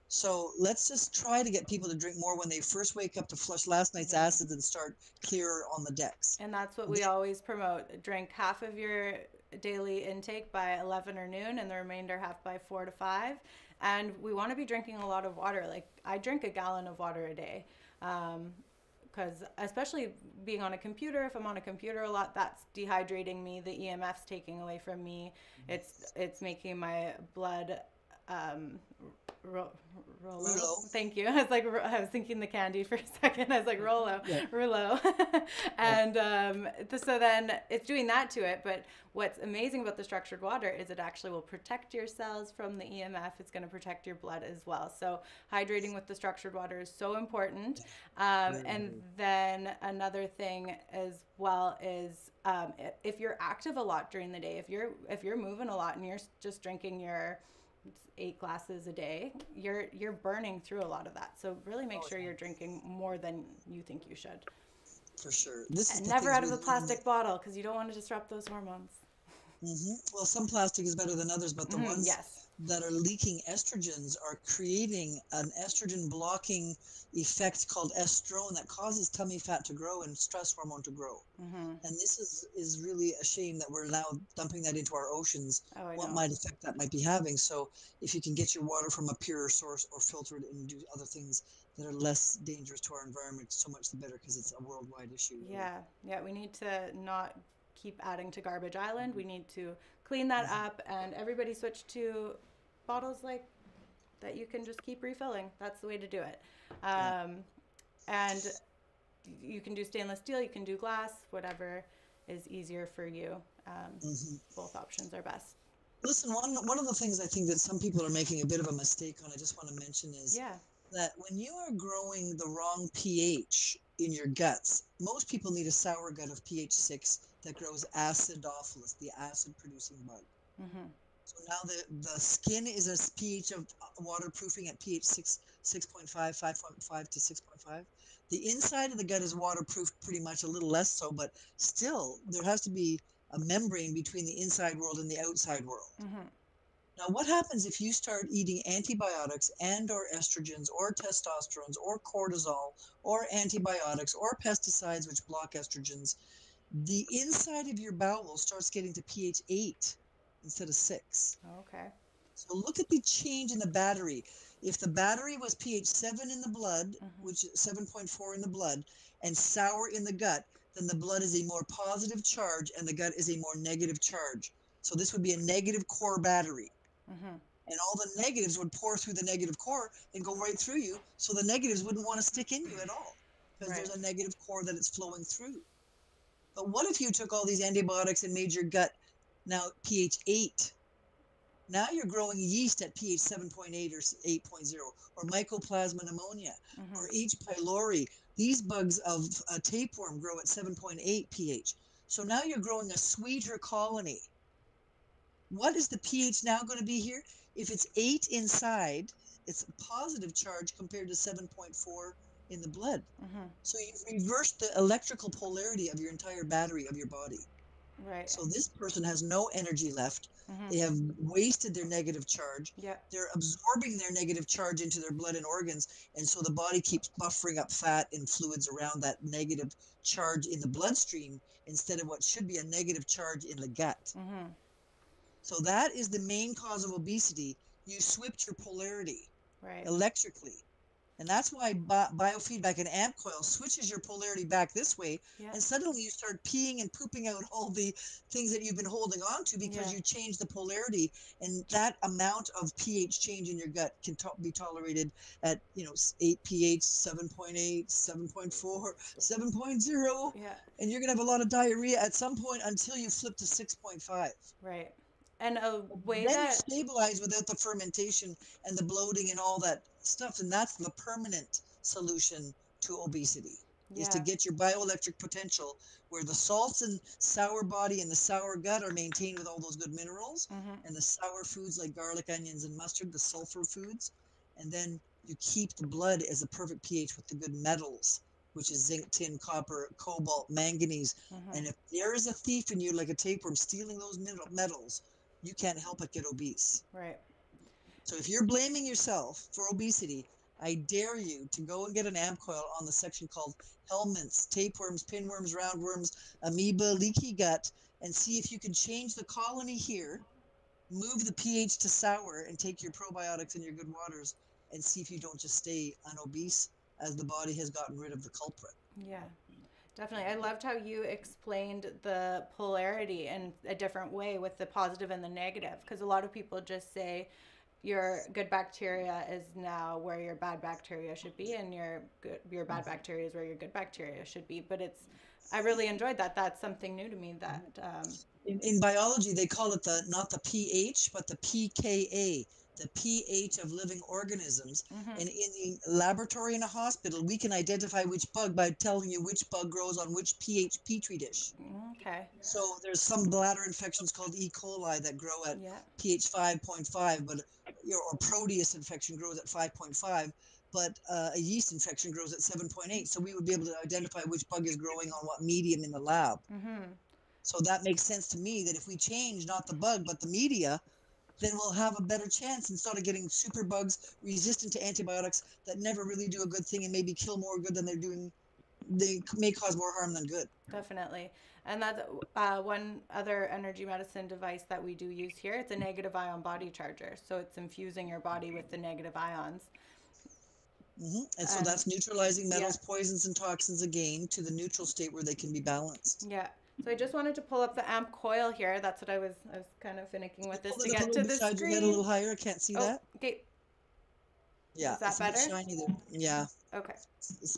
So let's just try to get people to drink more when they first wake up, to flush last night's acids and start clearer on the decks. And that's what we always promote. Drink half of your daily intake by 11 or noon and the remainder half by 4 to 5. And we want to be drinking a lot of water. Like, I drink a gallon of water a day. Because especially being on a computer, if I'm on a computer a lot, that's dehydrating me. The EMF's taking away from me. It's making my blood Rolo. Thank you. I was thinking the candy for a second. I was like Rolo. And so then it's doing that to it. But what's amazing about the structured water is it actually will protect your cells from the EMF. It's going to protect your blood as well. So hydrating with the structured water is so important. And then another thing as well is if you're active a lot during the day, if you're moving a lot and you're just drinking your 8 glasses a day, you're burning through a lot of that. So really make sure you're drinking more than you think you should. For sure. And never out of a plastic bottle, because you don't want to disrupt those hormones. Well, some plastic is better than others, but the ones that are leaking estrogens are creating an estrogen blocking effect called estrone that causes tummy fat to grow and stress hormone to grow. And this is really a shame that we're now dumping that into our oceans. What might effect that might be having. So if you can get your water from a purer source or filter it and do other things that are less dangerous to our environment, so much the better, because it's a worldwide issue. Really. Yeah, we need to not keep adding to Garbage Island. We need to clean that up, and everybody switch to bottles like that you can just keep refilling. That's the way to do it. And you can do stainless steel, you can do glass, whatever is easier for you. Both options are best. Listen, one of the things I think that some people are making a bit of a mistake on, I just want to mention, is that when you are growing the wrong pH in your guts, most people need a sour gut of pH 6 that grows acidophilus, the acid-producing bug. So now the skin is a pH of waterproofing at pH 6.5, 5.5 to 6.5. The inside of the gut is waterproof, pretty much, a little less so, but still there has to be a membrane between the inside world and the outside world. Now, what happens if you start eating antibiotics and or estrogens or testosterones or cortisol or antibiotics or pesticides which block estrogens? The inside of your bowel starts getting to pH 8 instead of 6. Okay. So look at the change in the battery. If the battery was pH 7 in the blood, which is 7.4 in the blood, and sour in the gut, then the blood is a more positive charge and the gut is a more negative charge. So this would be a negative core battery. and all the negatives would pour through the negative core and go right through you. So the negatives wouldn't want to stick in you at all because Right. there's a negative core that it's flowing through. But what if you took all these antibiotics and made your gut now pH 8? Now you're growing yeast at pH 7.8 or 8.0, or Mycoplasma pneumonia, or H. pylori. These bugs of tapeworm grow at 7.8 pH. So now you're growing a sweeter colony. What is the pH now going to be here? If it's 8 inside, it's a positive charge compared to 7.4 in the blood. So you've reversed the electrical polarity of your entire battery of your body. Right. So this person has no energy left. They have wasted their negative charge. Yeah. They're absorbing their negative charge into their blood and organs. And so the body keeps buffering up fat and fluids around that negative charge in the bloodstream instead of what should be a negative charge in the gut. So that is the main cause of obesity. You switch your polarity electrically. And that's why biofeedback and AmpCoil switches your polarity back this way. Yeah. And suddenly you start peeing and pooping out all the things that you've been holding on to because you changed the polarity. And that amount of pH change in your gut can be tolerated at, 8 pH, 7.8, 7.4, 7.0. Yeah. And you're going to have a lot of diarrhea at some point until you flip to 6.5. Right. And a way Then that you stabilize without the fermentation and the bloating and all that stuff. And that's the permanent solution to obesity, is to get your bioelectric potential where the salts and sour body and the sour gut are maintained with all those good minerals, and the sour foods like garlic, onions, and mustard, the sulfur foods. And then you keep the blood as a perfect pH with the good metals, which is zinc, tin, copper, cobalt, manganese. And if there is a thief in you like a tapeworm stealing those metals, you can't help but get obese. Right. So if you're blaming yourself for obesity, I dare you to go and get an AmpCoil on the section called helminths, tapeworms, pinworms, roundworms, amoeba, leaky gut, and see if you can change the colony here, move the pH to sour, and take your probiotics and your good waters, and see if you don't just stay unobese as the body has gotten rid of the culprit. Yeah. Definitely. I loved how you explained the polarity in a different way with the positive and the negative, because a lot of people just say your good bacteria is now where your bad bacteria should be, and your bad bacteria is where your good bacteria should be. But I really enjoyed that. That's something new to me. That in biology they call it not the pH but the pKa, the pH of living organisms. And in the laboratory in a hospital, we can identify which bug by telling you which bug grows on which pH petri dish. Okay. So there's some bladder infections called E. coli that grow at pH 5.5, but or Proteus infection grows at 5.5, but a yeast infection grows at 7.8. So we would be able to identify which bug is growing on what medium in the lab. So that makes sense to me, that if we change not the bug but the media, then we'll have a better chance instead of getting super bugs resistant to antibiotics that never really do a good thing and maybe kill more good than they're doing. They may cause more harm than good. Definitely. And that's one other energy medicine device that we do use here. It's a negative ion body charger. So it's infusing your body with the negative ions. And so that's neutralizing metals, poisons, and toxins again to the neutral state where they can be balanced. Yeah. So I just wanted to pull up the AmpCoil here. That's what I was kind of finicking with this to get to the screen. Your head a little higher. I can't see that. Okay. Yeah. Is that better? Shiny there. Yeah. Okay.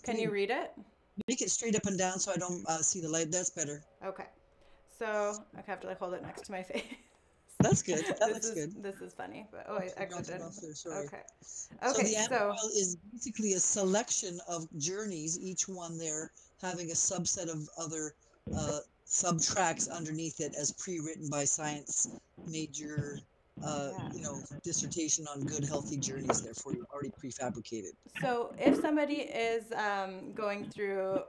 Can you read it? Make it straight up and down so I don't see the light. That's better. Okay. So I have to hold it next to my face. That's good. That looks good. This is funny, but I exited. Sorry. Okay. So the AmpCoil is basically a selection of journeys, each one there having a subset of other sub-tracks underneath it as pre-written by science major dissertation on good healthy journeys there for you, already prefabricated. So if somebody is going through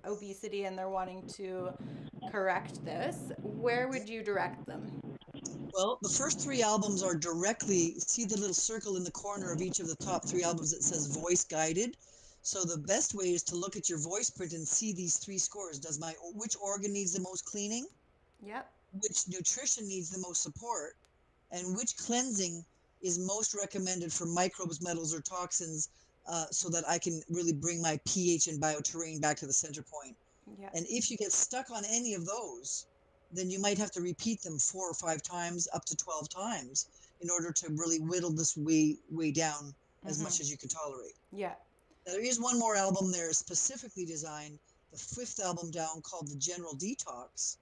obesity and they're wanting to correct this, where would you direct them? Well, the first 3 albums are directly, see the little circle in the corner of each of the top 3 albums that says voice guided. So the best way is to look at your voice print and see these 3 scores. Which organ needs the most cleaning? Yep. Which nutrition needs the most support? And which cleansing is most recommended for microbes, metals, or toxins, so that I can really bring my pH and bioterrain back to the center point? Yeah. And if you get stuck on any of those, then you might have to repeat them 4 or 5 times, up to 12 times, in order to really whittle this way down as much as you can tolerate. Yeah. Now, there is one more album there specifically designed, the 5th album down, called the General Detox.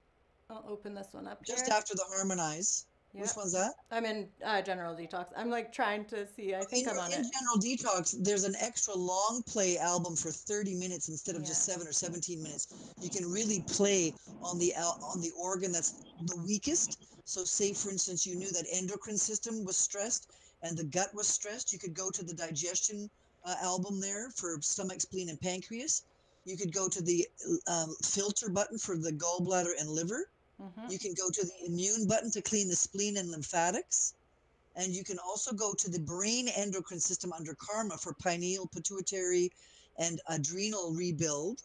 I'll open this one up Just here. after the Harmonize. Yeah. Which one's that? I'm in General Detox. I'm like trying to see. I think I'm on it. In General Detox, there's an extra long play album for 30 minutes instead of just 7 or 17 minutes. You can really play on the organ that's the weakest. So say, for instance, you knew that endocrine system was stressed and the gut was stressed. You could go to the digestion album there for stomach, spleen, and pancreas. You could go to the filter button for the gallbladder and liver. You can go to the immune button to clean the spleen and lymphatics. And you can also go to the brain endocrine system under karma for pineal, pituitary, and adrenal rebuild.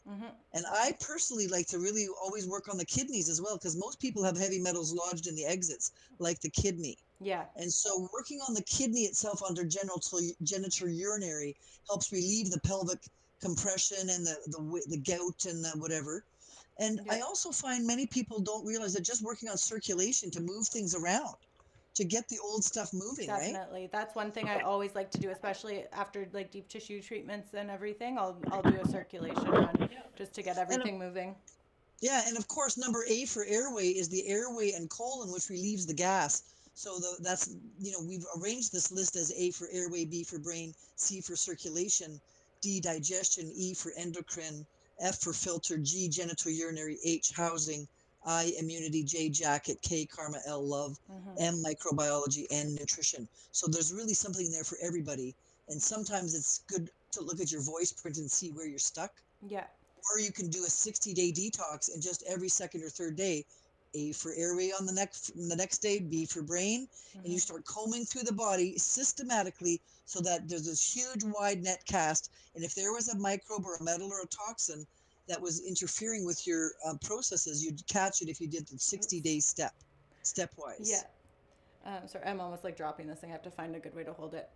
And I personally like to really always work on the kidneys as well, because most people have heavy metals lodged in the exits, like the kidney. Yeah. And so working on the kidney itself under genitourinary helps relieve the pelvic compression and the gout and the whatever. And I also find many people don't realize that just working on circulation to move things around, to get the old stuff moving, Definitely. Right? That's one thing I always like to do, especially after like deep tissue treatments and everything. I'll do a circulation run just to get everything moving. Yeah, and of course, number A for airway is the airway and colon, which relieves the gas. So that's, we've arranged this list as A for airway, B for brain, C for circulation, D digestion, E for endocrine, F for filter, G genitourinary, H housing, I immunity, J jacket, K karma, L love, M microbiology, N nutrition. So there's really something there for everybody. And sometimes it's good to look at your voice print and see where you're stuck. Yeah. Or you can do a 60-day detox, and just every second or third day, A for airway on the next day, B for brain, and you start combing through the body systematically so that there's this huge wide net cast. And if there was a microbe or a metal or a toxin that was interfering with your processes, you'd catch it if you did the 60-day stepwise. Yeah. Sorry, I'm almost like dropping this thing. I have to find a good way to hold it.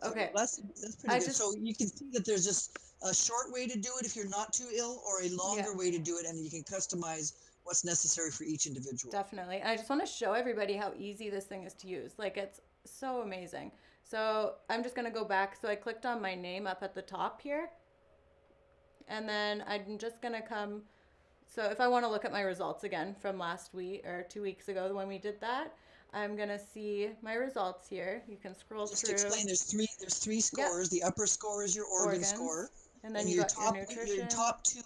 Okay. That's pretty good. So you can see that there's just a short way to do it if you're not too ill, or a longer way to do it, and you can customize what's necessary for each individual. Definitely. And I just want to show everybody how easy this thing is to use. Like, it's so amazing. So I'm just going to go back. So I clicked on my name up at the top here. And then I'm just going to come. So if I want to look at my results again from last week or 2 weeks ago when we did that, I'm going to see my results here. You can scroll through. Just to explain, there's three scores. Yep. The upper score is your organ score. And then you got your nutrition. Your top two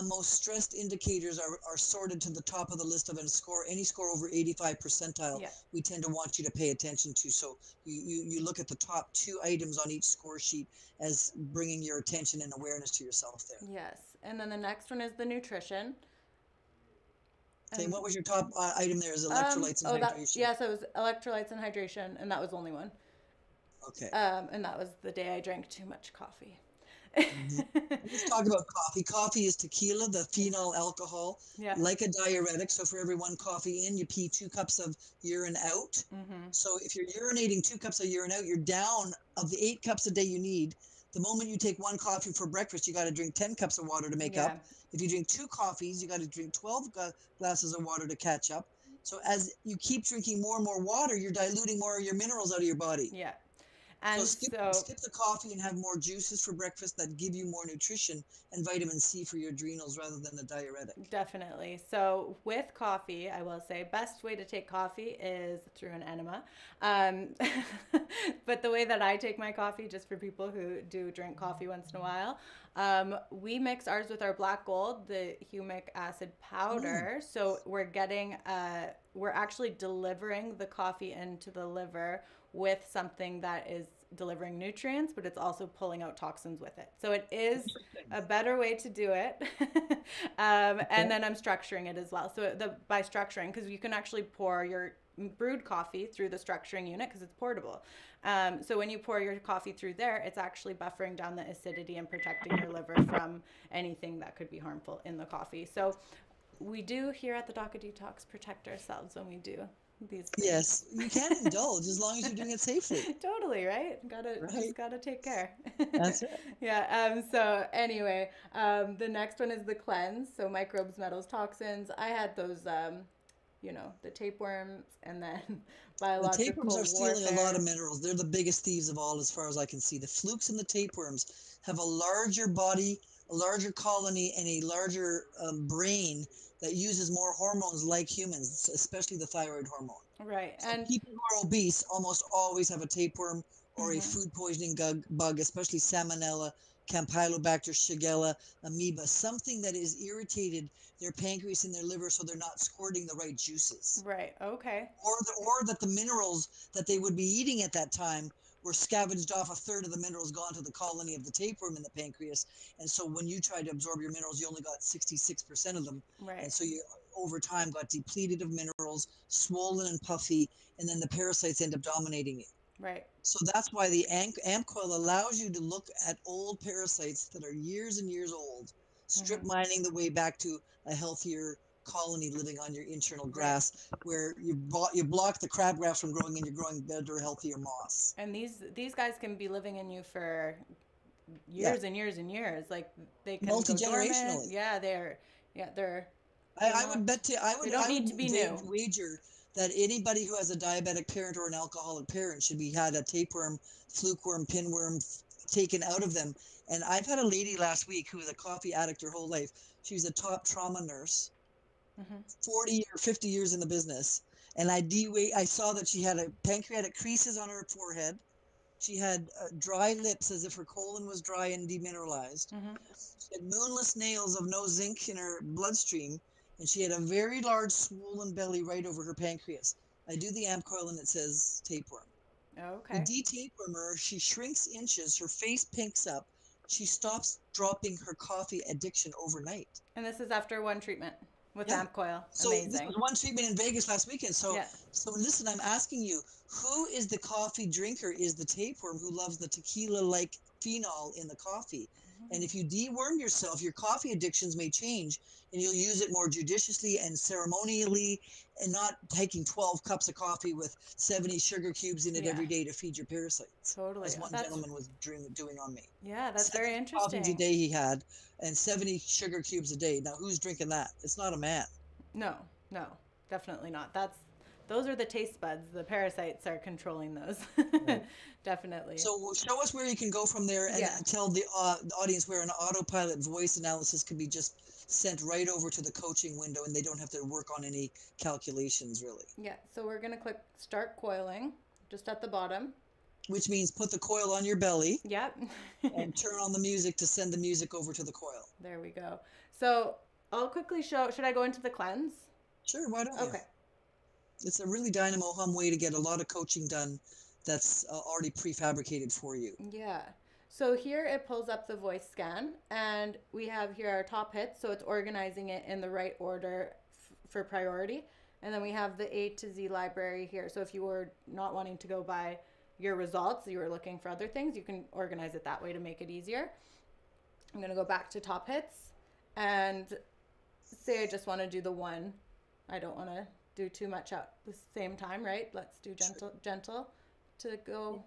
most stressed indicators are sorted to the top of the list of any score over 85 percentile. Yeah. We tend to want you to pay attention to. So you look at the top 2 items on each score sheet as bringing your attention and awareness to yourself there. Yes. And then the next one is the nutrition. Okay, what was your top item there? Is electrolytes and hydration? Yes, it was electrolytes and hydration, and that was only one. Okay. And that was the day I drank too much coffee. Let's talk about coffee. Coffee is tequila, the phenol alcohol, like a diuretic. So for every 1 coffee in, you pee 2 cups of urine out. So if you're urinating 2 cups of urine out, you're down of the 8 cups a day you need. The moment you take 1 coffee for breakfast, you got to drink 10 cups of water to make up. If you drink 2 coffees, you got to drink 12 glasses of water to catch up. So as you keep drinking more and more water, you're diluting more of your minerals out of your body. Yeah. And so skip the coffee and have more juices for breakfast that give you more nutrition and vitamin C for your adrenals rather than a diuretic. Definitely. So with coffee, I will say best way to take coffee is through an enema. But the way that I take my coffee, just for people who do drink coffee once in a while, we mix ours with our black gold, the humic acid powder. So we're actually delivering the coffee into the liver with something that is delivering nutrients, but it's also pulling out toxins with it. So it is a better way to do it. And then I'm structuring it as well. So by structuring, because you can actually pour your brewed coffee through the structuring unit because it's portable. So when you pour your coffee through there, it's actually buffering down the acidity and protecting your liver from anything that could be harmful in the coffee. So we do here at the Doc Detox protect ourselves when we do these things. Yes, you can indulge as long as you're doing it safely. Totally, right? Just gotta take care. That's right. Yeah. So anyway, the next one is the cleanse. So microbes, metals, toxins. I had those you know, the tapeworms and then The tapeworms biological are stealing a lot warfare. of minerals. They're the biggest thieves of all, as far as I can see. The flukes and the tapeworms have a larger body, a larger colony, and a larger brain that uses more hormones like humans, especially the thyroid hormone. Right. So And people who are obese almost always have a tapeworm or a mhm, food poisoning bug, especially Salmonella, Campylobacter, Shigella, amoeba, something that is irritated their pancreas and their liver so they're not squirting the right juices. right. Okay. Or that the minerals that they would be eating at that time were scavenged off. A third of the minerals gone to the colony of the tapeworm in the pancreas, and so when you tried to absorb your minerals, you only got 66% of them, and Right. so you over time got depleted of minerals, swollen and puffy, and then the parasites end up dominating you. Right. So that's why the AmpCoil allows you to look at old parasites that are years and years old, strip Mhm. mining the way back to a healthier colony living on your internal Right. grass, where you block the crabgrass from growing and you're growing better, healthier moss. And these guys can be living in you for Yeah, years and years and years. Like they can go dormant. multi-generationally. They're I would not, bet to they don't I would need to be new. wager that anybody who has a diabetic parent or an alcoholic parent should be had a tapeworm, flukeworm, pinworm taken out of them. And I've had a lady last week who was a coffee addict her whole life. She was a top trauma nurse, Mhm. 40 or 50 years in the business. And I saw that she had a pancreatic creases on her forehead. She had dry lips as if her colon was dry and demineralized. Mhm. She had moonless nails of no zinc in her bloodstream, and she had a very large swollen belly right over her pancreas. I do the AmpCoil and it says tapeworm. We Okay. detapeworm her, she shrinks inches, her face pinks up, she stops dropping her coffee addiction overnight. And this is after one treatment with Yeah. AmpCoil. So this Amazing. was one treatment in Vegas last weekend. So Yeah. so listen, I'm asking you, who is the coffee drinker? Is the tapeworm who loves the tequila like phenol in the coffee? And Mhm. if you deworm yourself, your coffee addictions may change and you'll use it more judiciously and ceremonially and not taking 12 cups of coffee with 70 sugar cubes in it Yeah. every day to feed your parasites, Totally. as one That's gentleman was doing on me. yeah, that's very 70 coffees a interesting. day he had and 70 sugar cubes a day. Now, who's drinking that? It's not a man. No, no, definitely not. Those are the taste buds. The parasites are controlling those. Right. Definitely. So show us where you can go from there and Yeah. tell the audience where an autopilot voice analysis can be just sent right over to the coaching window and they don't have to work on any calculations really. Yeah. So we're gonna click start coiling just at the bottom. Which means put the coil on your belly Yep. and turn on the music to send the music over to the coil. There we go. So I'll quickly show. Should I go into the cleanse? Sure, why don't you? Okay. It's a really dynamo hum way to get a lot of coaching done that's already prefabricated for you. Yeah. So here it pulls up the voice scan, and we have here our top hits. So it's organizing it in the right order for priority. And then we have the A to Z library here. So if you were not wanting to go by your results, you were looking for other things, you can organize it that way to make it easier. I'm going to go back to top hits and say I just want to do the one. I don't want to do too much at the same time, right? Let's do gentle to go.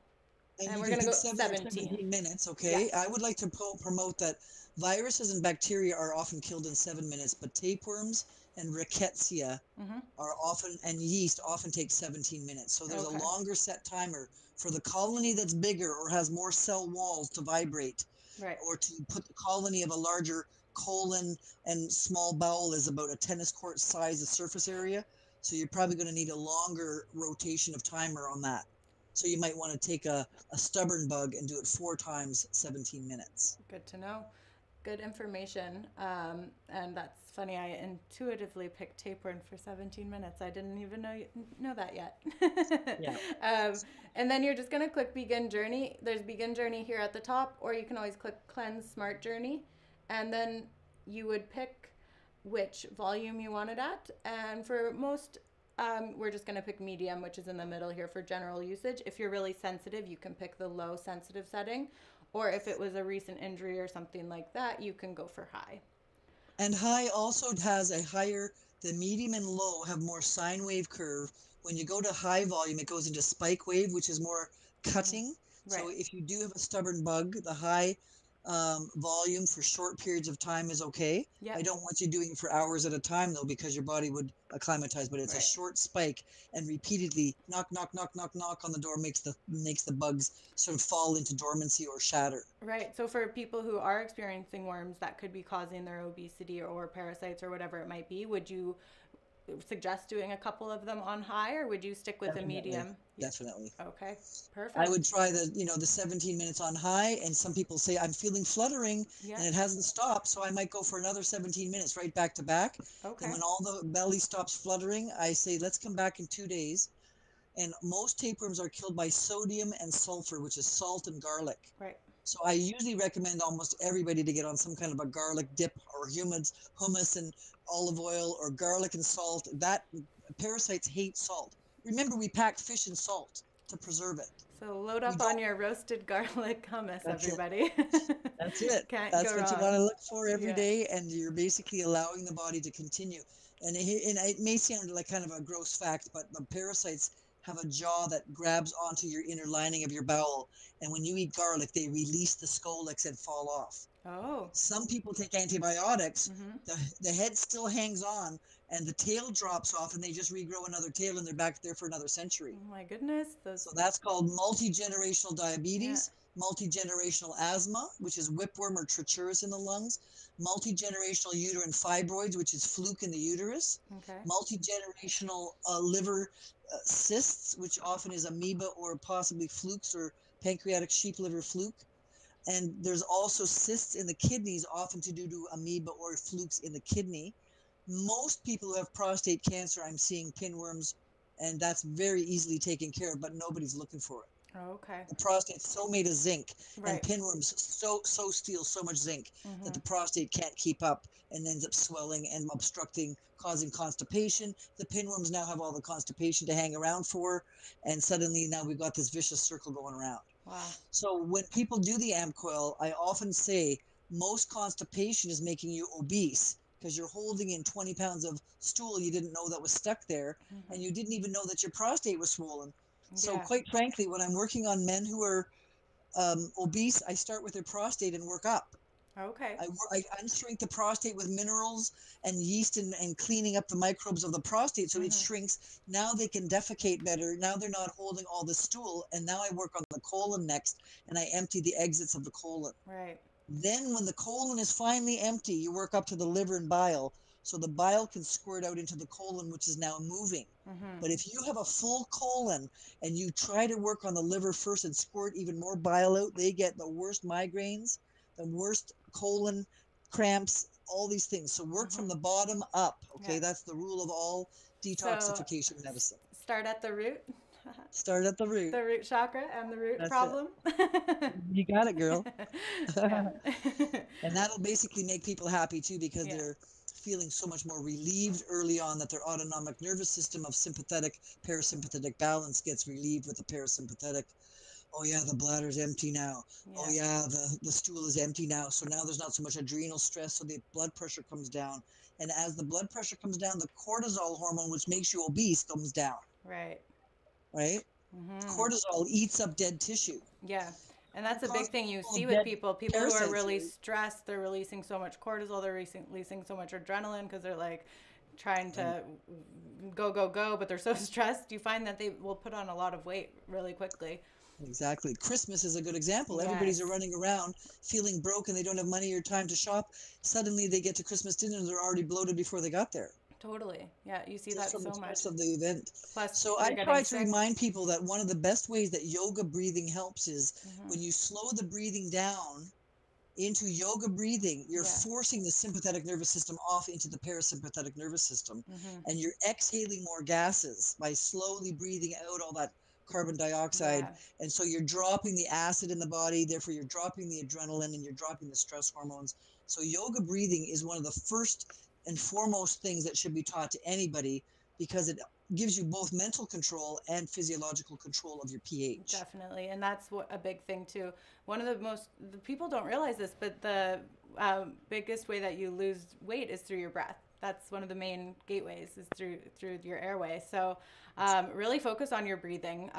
And we're you going to can go pick 17. minutes, okay? Yeah. I would like to promote that viruses and bacteria are often killed in 7 minutes, but tapeworms and rickettsia Mm-hmm. are often, and yeast often take 17 minutes. So there's a Okay. longer set timer for the colony that's bigger or has more cell walls to vibrate, Right. or to put the colony of a larger colon and small bowel is about a tennis court size of surface area. So you're probably going to need a longer rotation of timer on that. So you might want to take a stubborn bug and do it 4 times 17 minutes. Good to know. Good information. And that's funny. I intuitively picked tapeworm for 17 minutes. I didn't even know that yet. Yeah. And then you're just going to click begin journey. There's begin journey here at the top, or you can always click cleanse smart journey. And then you would pick which volume you want it at. And for most, we're just going to pick medium, which is in the middle here for general usage. If you're really sensitive, you can pick the low sensitive setting. Or if it was a recent injury or something like that, you can go for high. And high also has a higher, the medium and low have more sine wave curve. When you go to high volume, it goes into spike wave, which is more cutting. Right. So if you do have a stubborn bug, the high volume for short periods of time is okay. Yep. I don't want you doing it for hours at a time though, because your body would acclimatize. But it's a Right. short spike, and repeatedly knock, knock, knock, knock, knock on the door makes the bugs sort of fall into dormancy or shatter. Right. So for people who are experiencing worms that could be causing their obesity or parasites or whatever it might be, would you suggest doing a couple of them on high, or would you stick with a Definitely, medium? definitely. Okay. I Perfect. would try the 17 minutes on high, and some people say I'm feeling fluttering Yeah. and it hasn't stopped, so I might go for another 17 minutes right back to back. Then Okay. when all the belly stops fluttering, I say let's come back in 2 days. And most tapeworms are killed by sodium and sulfur, which is salt and garlic. Right. So I usually recommend almost everybody to get on some kind of a garlic dip or hummus and olive oil or garlic and salt. That parasites hate salt. Remember, we pack fish in salt to preserve it. So load We up on don't. your roasted garlic hummus, That's it. everybody. That's it. Can't That's go what you wrong. want to look for every Yeah. day, and you're basically allowing the body to continue. And it may sound like kind of a gross fact, but the parasites have a jaw that grabs onto your inner lining of your bowel, and when you eat garlic, they release the scolex and fall off. Oh. Some people take antibiotics, Mm-hmm. the head still hangs on, and the tail drops off, and they just regrow another tail, and they're back there for another century. Oh my goodness. So Those. that's called multi-generational Yeah. diabetes, multi-generational asthma, which is whipworm or trichuris in the lungs, multi-generational uterine fibroids, which is fluke in the uterus, Okay. multi-generational liver cysts, which often is amoeba or possibly flukes or pancreatic sheep liver fluke. And there's also cysts in the kidneys, often to do to amoeba or flukes in the kidney. Most people who have prostate cancer, I'm seeing pinworms, and that's very easily taken care of, but nobody's looking for it. Oh, okay. The prostate's so made of zinc, and Right. pinworms so steal so much zinc that Mm-hmm. the prostate can't keep up and ends up swelling and obstructing, causing constipation. The pinworms now have all the constipation to hang around for, and suddenly now we've got this vicious circle going around. Wow. So when people do the AmpCoil, I often say most constipation is making you obese because you're holding in 20 pounds of stool you didn't know that was stuck there, Mm-hmm. and you didn't even know that your prostate was swollen. So Yeah. quite frankly, when I'm working on men who are obese, I start with their prostate and work up. Okay. I unshrink the prostate with minerals and yeast and cleaning up the microbes of the prostate so it Mm-hmm. shrinks. Now they can defecate better. Now they're not holding all the stool. And now I work on the colon next, and I empty the exits of the colon. Right. Then when the colon is finally empty, you work up to the liver and bile. So the bile can squirt out into the colon, which is now moving. Mm-hmm. But if you have a full colon and you try to work on the liver first and squirt even more bile out, they get the worst migraines, the worst colon cramps, all these things. So work Mm-hmm. from the bottom up. Yeah. Okay, that's the rule of all So detoxification medicine. start at the root. Start at the root. The root chakra and the root That's it. problem. You got it, girl. Yeah. And that'll basically make people happy too, because Yeah. they're feeling so much more relieved early on that their autonomic nervous system of sympathetic parasympathetic balance gets relieved with the parasympathetic. Oh yeah, the bladder's empty now. Oh Yeah. yeah, the stool is empty now. So now there's not so much adrenal stress, so the blood pressure comes down. And as the blood pressure comes down, the cortisol hormone, which makes you obese, comes down, Right. right? Mm-hmm. Cortisol eats up dead tissue. Yeah. And that's a big Causes thing you people see of with dead people who are parasites, really right? stressed. They're releasing so much cortisol. They're releasing so much adrenaline because they're like trying to go, but they're so stressed. You find that they will put on a lot of weight really quickly. Exactly. Christmas is a good example. Everybody's Yes. running around feeling broke and they don't have money or time to shop. Suddenly they get to Christmas dinner and they're already bloated before they got there, Totally. Yeah. You see just that from the so much. stress of the event. Plus, So they're I getting try to sick. remind people that one of the best ways that yoga breathing helps is Mm-hmm. when you slow the breathing down into yoga breathing, you're Yeah. forcing the sympathetic nervous system off into the parasympathetic nervous system, Mm-hmm. and you're exhaling more gases by slowly breathing out all that carbon dioxide. Yeah. And so you're dropping the acid in the body, therefore you're dropping the adrenaline and you're dropping the stress hormones. So yoga breathing is one of the first and foremost things that should be taught to anybody, because it gives you both mental control and physiological control of your pH. Definitely, and that's what a big thing too. One of the people don't realize this, but the biggest way that you lose weight is through your breath. That's one of the main gateways is through your airway. So really focus on your breathing.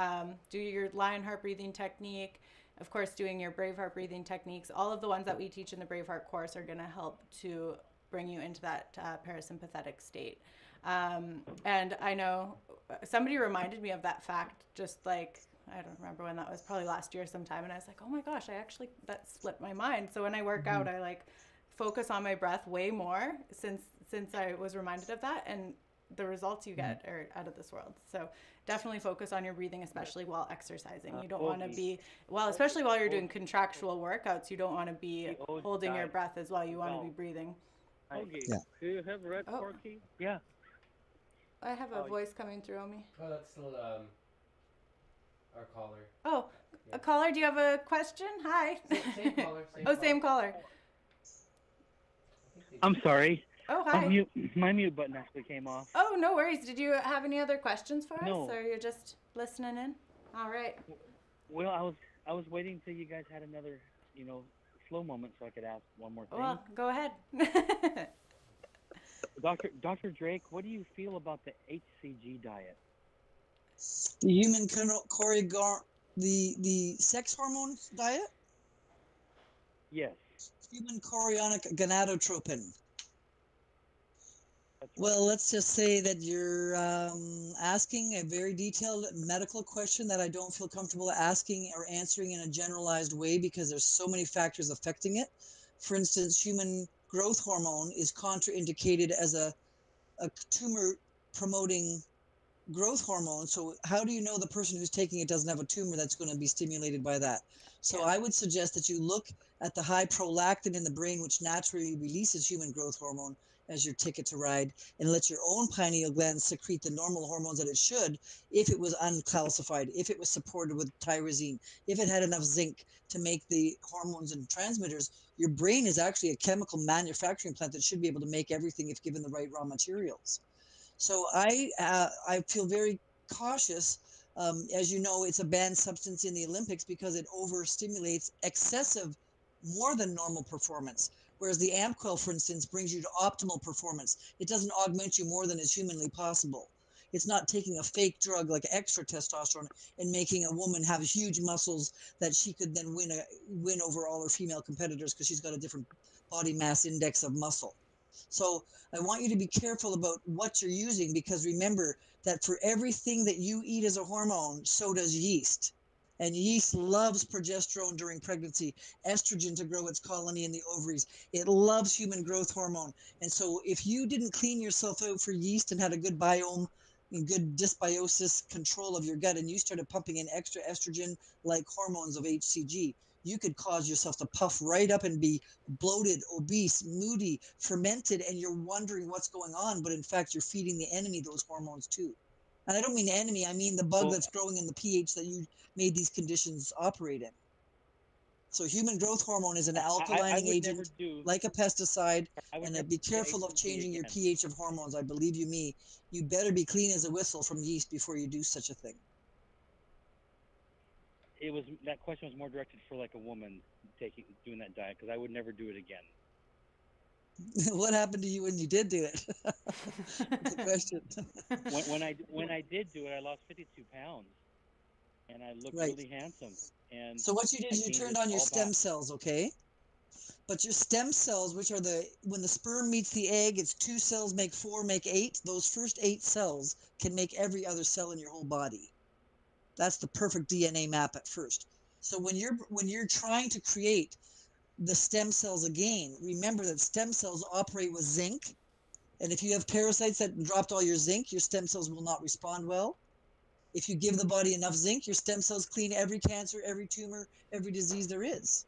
Do your Lionheart breathing technique. of course, doing your Braveheart breathing techniques. All of the ones that we teach in the Braveheart course are going to help to bring you into that parasympathetic state. And I know somebody reminded me of that fact, just like, I don't remember when that was, probably last year sometime. And I was like, oh my gosh, that slipped my mind. So when I work out, I like focus on my breath way more since I was reminded of that. And the results you get are out of this world. So definitely focus on your breathing, especially while exercising. You don't want to be, well, especially while you're doing contractual workouts, you don't want to be holding your breath as well. You want to be breathing. Okay. Yeah. Do you have red Corky? Yeah. I have a voice coming through on me. Oh, that's still our caller. Oh, yeah. A caller, do you have a question? Hi. Same caller. Same caller. I'm sorry. Oh, hi. My mute button actually came off. Oh, no worries. Did you have any other questions for us? No. Or you're just listening in? All right. Well, I was waiting till you guys had another, slow moment so I could ask one more thing. Well, go ahead. Dr. Drake, what do you feel about the HCG diet? The human the sex hormone diet? Yes. Human chorionic gonadotropin. Right. Well, let's just say that you're asking a very detailed medical question that I don't feel comfortable asking or answering in a generalized way because there's so many factors affecting it. For instance, human growth hormone is contraindicated as a tumor promoting growth hormone. So how do you know the person who's taking it doesn't have a tumor that's going to be stimulated by that? So I would suggest that you look at the high prolactin in the brain, which naturally releases human growth hormone as your ticket to ride, and let your own pineal gland secrete the normal hormones that it should if it was uncalcified, if it was supported with tyrosine, if it had enough zinc to make the hormones and transmitters. Your brain is actually a chemical manufacturing plant that should be able to make everything if given the right raw materials. So I feel very cautious. As you know, it's a banned substance in the Olympics because it overstimulates excessive, more than normal performance. Whereas the AmpCoil, for instance, brings you to optimal performance. It doesn't augment you more than is humanly possible. It's not taking a fake drug like extra testosterone and making a woman have huge muscles that she could then win over all her female competitors because she's got a different body mass index of muscle. So I want you to be careful about what you're using, because remember that for everything that you eat as a hormone, so does yeast. And yeast loves progesterone during pregnancy, estrogen to grow its colony in the ovaries. It loves human growth hormone. And so if you didn't clean yourself out for yeast and had a good biome and good dysbiosis control of your gut, and you started pumping in extra estrogen like hormones of HCG, you could cause yourself to puff right up and be bloated, obese, moody, fermented, and you're wondering what's going on. But in fact, you're feeding the enemy those hormones too. And I don't mean enemy, I mean the bug that's growing in the pH that you made these conditions operate in. So human growth hormone is an alkalining agent, like a pesticide, and be careful of changing your pH of hormones. I believe you me, you better be clean as a whistle from yeast before you do such a thing. That question was more directed for like a woman doing that diet, because I would never do it again. What happened to you when you did do it? That's the question. when I did do it, I lost 52 pounds, and I looked really handsome. And so what you did is you turned on your stem cells, okay? But your stem cells, which are when the sperm meets the egg, it's 2 cells make 4, make 8. Those first 8 cells can make every other cell in your whole body. That's the perfect DNA map at first. So when you're trying to create the stem cells again, remember that stem cells operate with zinc. And if you have parasites that dropped all your zinc, your stem cells will not respond well. If you give the body enough zinc, your stem cells clean every cancer, every tumor, every disease there is.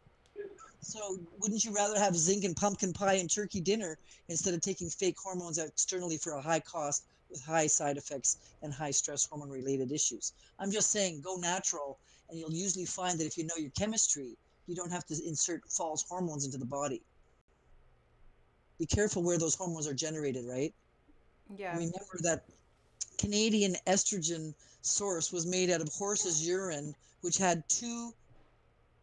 So wouldn't you rather have zinc and pumpkin pie and turkey dinner instead of taking fake hormones externally for a high cost with high side effects and high stress hormone related issues? I'm just saying, go natural, and you'll usually find that if you know your chemistry, you don't have to insert false hormones into the body. Be careful where those hormones are generated, right? Yeah. Remember that Canadian estrogen source was made out of horse's urine, which had 2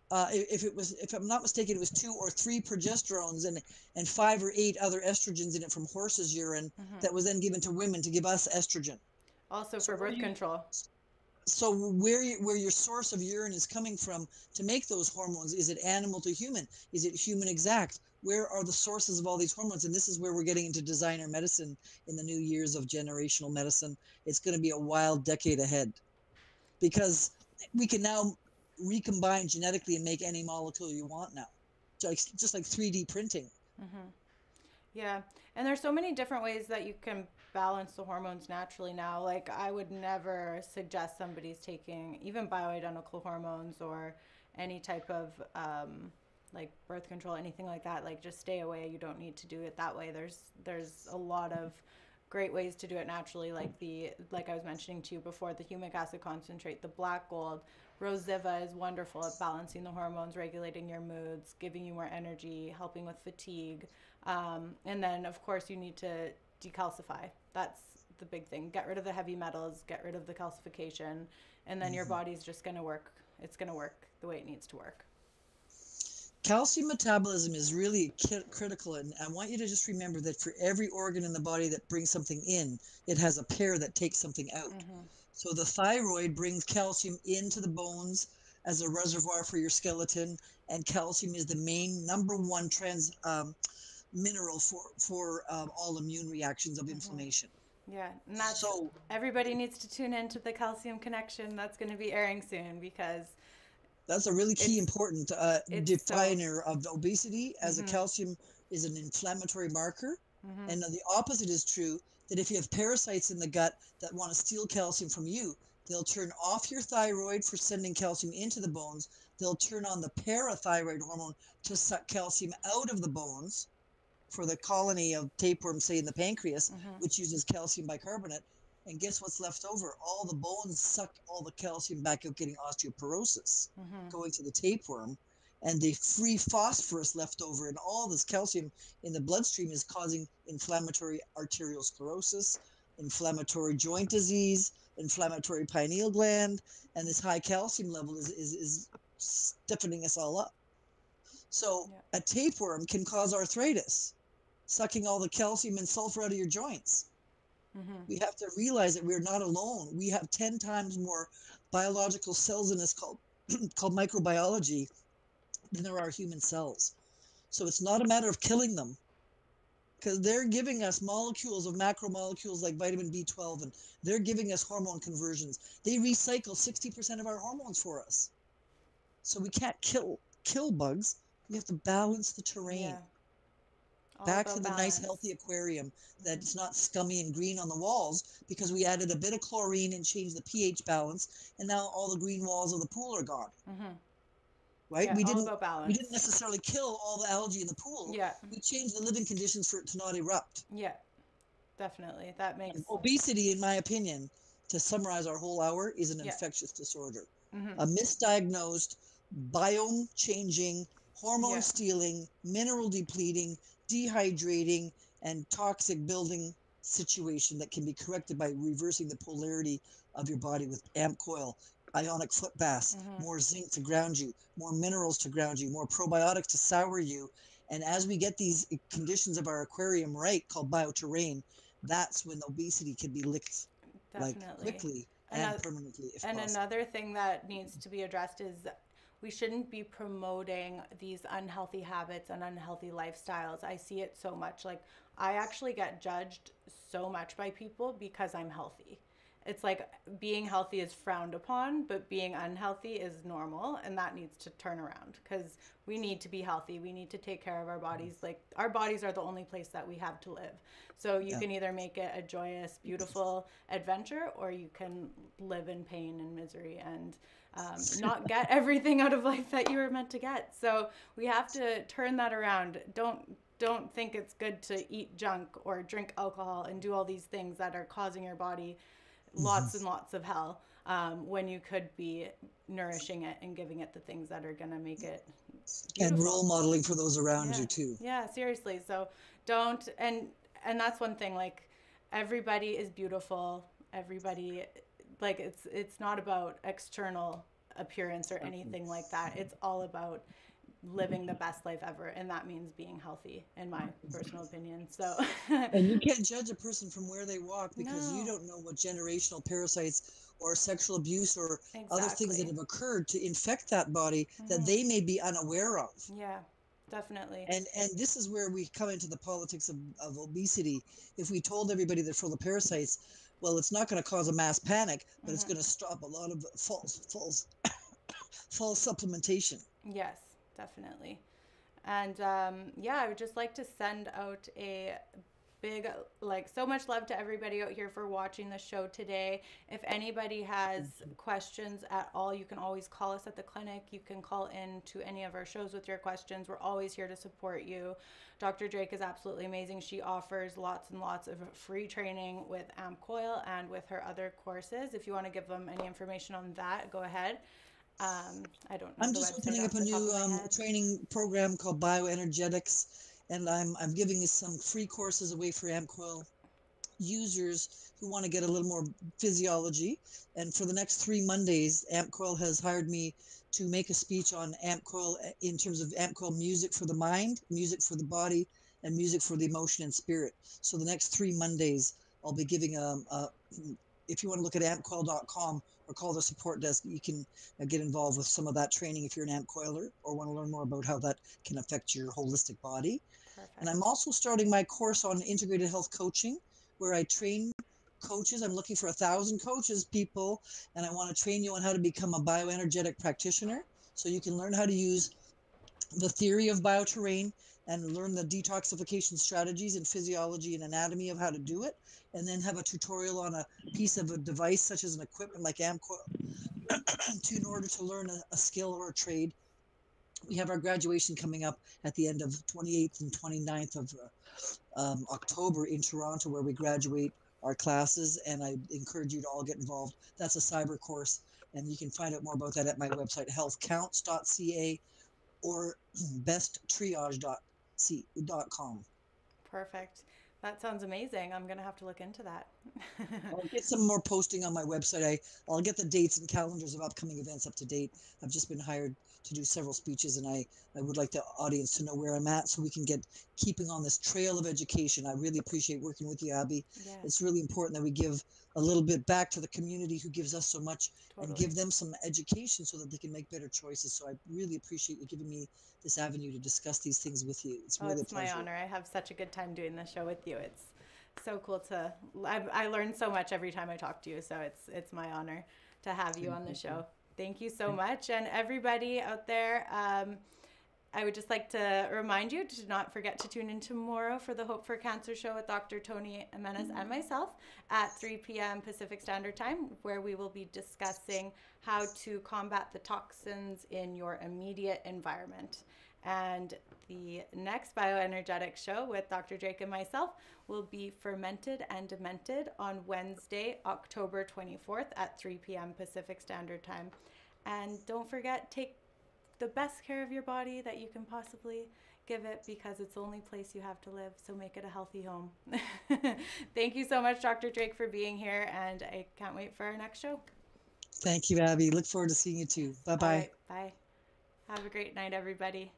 if I'm not mistaken, it was 2 or 3 progesterones and 5 or 8 other estrogens in it from horse's urine that was then given to women to give us estrogen. Also for birth control. So where your source of urine is coming from to make those hormones, is it animal to human? Is it human exact? Where are the sources of all these hormones? And this is where we're getting into designer medicine in the new years of generational medicine. It's going to be a wild decade ahead, because we can now recombine genetically and make any molecule you want now, just like 3D printing. Mm-hmm. Yeah. And there's so many different ways that you can balance the hormones naturally now. Like, I would never suggest somebody's taking even bioidentical hormones or any type of like birth control, anything like that. Like, just stay away. You don't need to do it that way. There's a lot of great ways to do it naturally, like I was mentioning to you before, the humic acid concentrate, the black gold. Rosiva is wonderful at balancing the hormones, regulating your moods, giving you more energy, helping with fatigue. And then, of course, you need to decalcify. That's the big thing. Get rid of the heavy metals, get rid of the calcification, and then your body's just going to work. It's going to work the way it needs to work. Calcium metabolism is really critical, and I want you to just remember that for every organ in the body that brings something in, it has a pair that takes something out. Mm-hmm. So the thyroid brings calcium into the bones as a reservoir for your skeleton, and calcium is the main number one mineral for all immune reactions of inflammation. Yeah, and that's, so everybody needs to tune into the Calcium Connection. That's going to be airing soon, because that's a really key important definer of obesity, as a Mm-hmm. calcium is an inflammatory marker. Mm-hmm. And the opposite is true, that if you have parasites in the gut that want to steal calcium from you, they'll turn off your thyroid for sending calcium into the bones. They'll turn on the parathyroid hormone to suck calcium out of the bones for the colony of tapeworms, say in the pancreas, Mm-hmm. which uses calcium bicarbonate. And guess what's left over? All the bones suck all the calcium back out, getting osteoporosis, Mm-hmm. going to the tapeworm. And the free phosphorus left over, and all this calcium in the bloodstream is causing inflammatory arterial sclerosis, inflammatory joint disease, inflammatory pineal gland, and this high calcium level is stiffening us all up. So a tapeworm can cause arthritis, sucking all the calcium and sulfur out of your joints. Mm-hmm. We have to realize that we're not alone. We have 10 times more biological cells in us called microbiology than there are human cells. So it's not a matter of killing them, because they're giving us molecules of macromolecules like vitamin B12, and they're giving us hormone conversions. They recycle 60% of our hormones for us. So we can't kill bugs. We have to balance the terrain. Yeah. Back to the nice, healthy aquarium that's not scummy and green on the walls, because we added a bit of chlorine and changed the pH balance, and now all the green walls of the pool are gone. Mm-hmm. Right? Yeah, we all didn't about balance. we didn't necessarily kill all the algae in the pool. Yeah. We changed the living conditions for it to not erupt. Yeah, definitely. That makes... And obesity, in my opinion, to summarize our whole hour, is an infectious disorder. Mm-hmm. A misdiagnosed, biome changing, hormone stealing, mineral depleting, dehydrating, and toxic building situation that can be corrected by reversing the polarity of your body with AmpCoil, ionic foot baths, more zinc to ground you, more minerals to ground you, more probiotics to sour you. And as we get these conditions of our aquarium right, called bioterrain, that's when obesity can be licked like quickly and permanently, if possible. Another thing that needs to be addressed is we shouldn't be promoting these unhealthy habits and unhealthy lifestyles. I see it so much. Like, I actually get judged so much by people because I'm healthy. It's like being healthy is frowned upon, but being unhealthy is normal, and that needs to turn around, because we need to be healthy. We need to take care of our bodies. Like, our bodies are the only place that we have to live. So you can either make it a joyous, beautiful adventure, or you can live in pain and misery and not get everything out of life that you were meant to get. So we have to turn that around. Don't think it's good to eat junk or drink alcohol and do all these things that are causing your body lots and lots of hell, when you could be nourishing it and giving it the things that are going to make it beautiful. And role modeling for those around you too. Yeah, seriously. So don't, and that's one thing, like, everybody is beautiful. Everybody, like, it's not about external appearance or anything like that. It's all about living the best life ever, and that means being healthy, in my personal opinion. So And you can't judge a person from where they walk, because you No. don't know what generational parasites or sexual abuse or other things that Exactly. have occurred to infect that body that Mhm. they may be unaware of. Yeah, definitely. And this is where we come into the politics of obesity. If we told everybody they're full of parasites, well, it's not going to cause a mass panic, but it's Mhm. going to stop a lot of false supplementation. Yes, definitely. And yeah, I would just like to send out a big, like, so much love to everybody out here for watching the show today. If anybody has questions at all, you can always call us at the clinic. You can call in to any of our shows with your questions. We're always here to support you. Dr. Drake is absolutely amazing. She offers lots and lots of free training with AmpCoil and with her other courses. If you want to give them any information on that, go ahead. I don't know I'm the just website opening off up a the top new of my head. training program called Bioenergetics, and I'm giving you some free courses away for AmpCoil users who want to get a little more physiology. And for the next 3 Mondays, AmpCoil has hired me to make a speech on AmpCoil in terms of AmpCoil music for the mind, music for the body, and music for the emotion and spirit. So the next 3 Mondays, I'll be giving if you want to look at ampcoil.com or call the support desk, you can get involved with some of that training if you're an AmpCoiler or want to learn more about how that can affect your holistic body. And I'm Perfect. also starting my course on integrated health coaching, where I train coaches. I'm looking for 1,000 coaches, people, and I want to train you on how to become a bioenergetic practitioner, so you can learn how to use the theory of bioterrain and learn the detoxification strategies and physiology and anatomy of how to do it, and then have a tutorial on a piece of a device such as an equipment like AmpCoil in order to learn a skill or a trade. We have our graduation coming up at the end of 28th and 29th of October in Toronto, where we graduate our classes, and I encourage you to all get involved. That's a cyber course, and you can find out more about that at my website, healthcounts.ca or besttriage.com. Perfect. That sounds amazing. I'm going to have to look into that. I'll get some more posting on my website. I'll get the dates and calendars of upcoming events up to date. I've just been hired to do several speeches, and I would like the audience to know where I'm at so we can get keeping on this trail of education. I really appreciate working with you, Abby. Yes, It's really important that we give a little bit back to the community who gives us so much and totally. give them some education so that they can make better choices. So I really appreciate you giving me this avenue to discuss these things with you. It's Oh, really a it's my pleasure. honor. I have such a good time doing this show with you. It's so cool to, I learn so much every time I talk to you. So it's my honor to have you on the show. Thank you so much. And everybody out there, I would just like to remind you to not forget to tune in tomorrow for the Hope for Cancer show with Dr. Tony Jimenez and myself at 3 p.m. Pacific Standard Time, where we will be discussing how to combat the toxins in your immediate environment. And the next bioenergetic show with Dr. Drake and myself will be Fermented and Demented on Wednesday, October 24th at 3 p.m. Pacific Standard Time. And don't forget, take the best care of your body that you can possibly give it, because it's the only place you have to live. So make it a healthy home. Thank you so much, Dr. Drake, for being here. And I can't wait for our next show. Thank you, Abby. Look forward to seeing you too. Bye-bye. All right. Bye. Have a great night, everybody.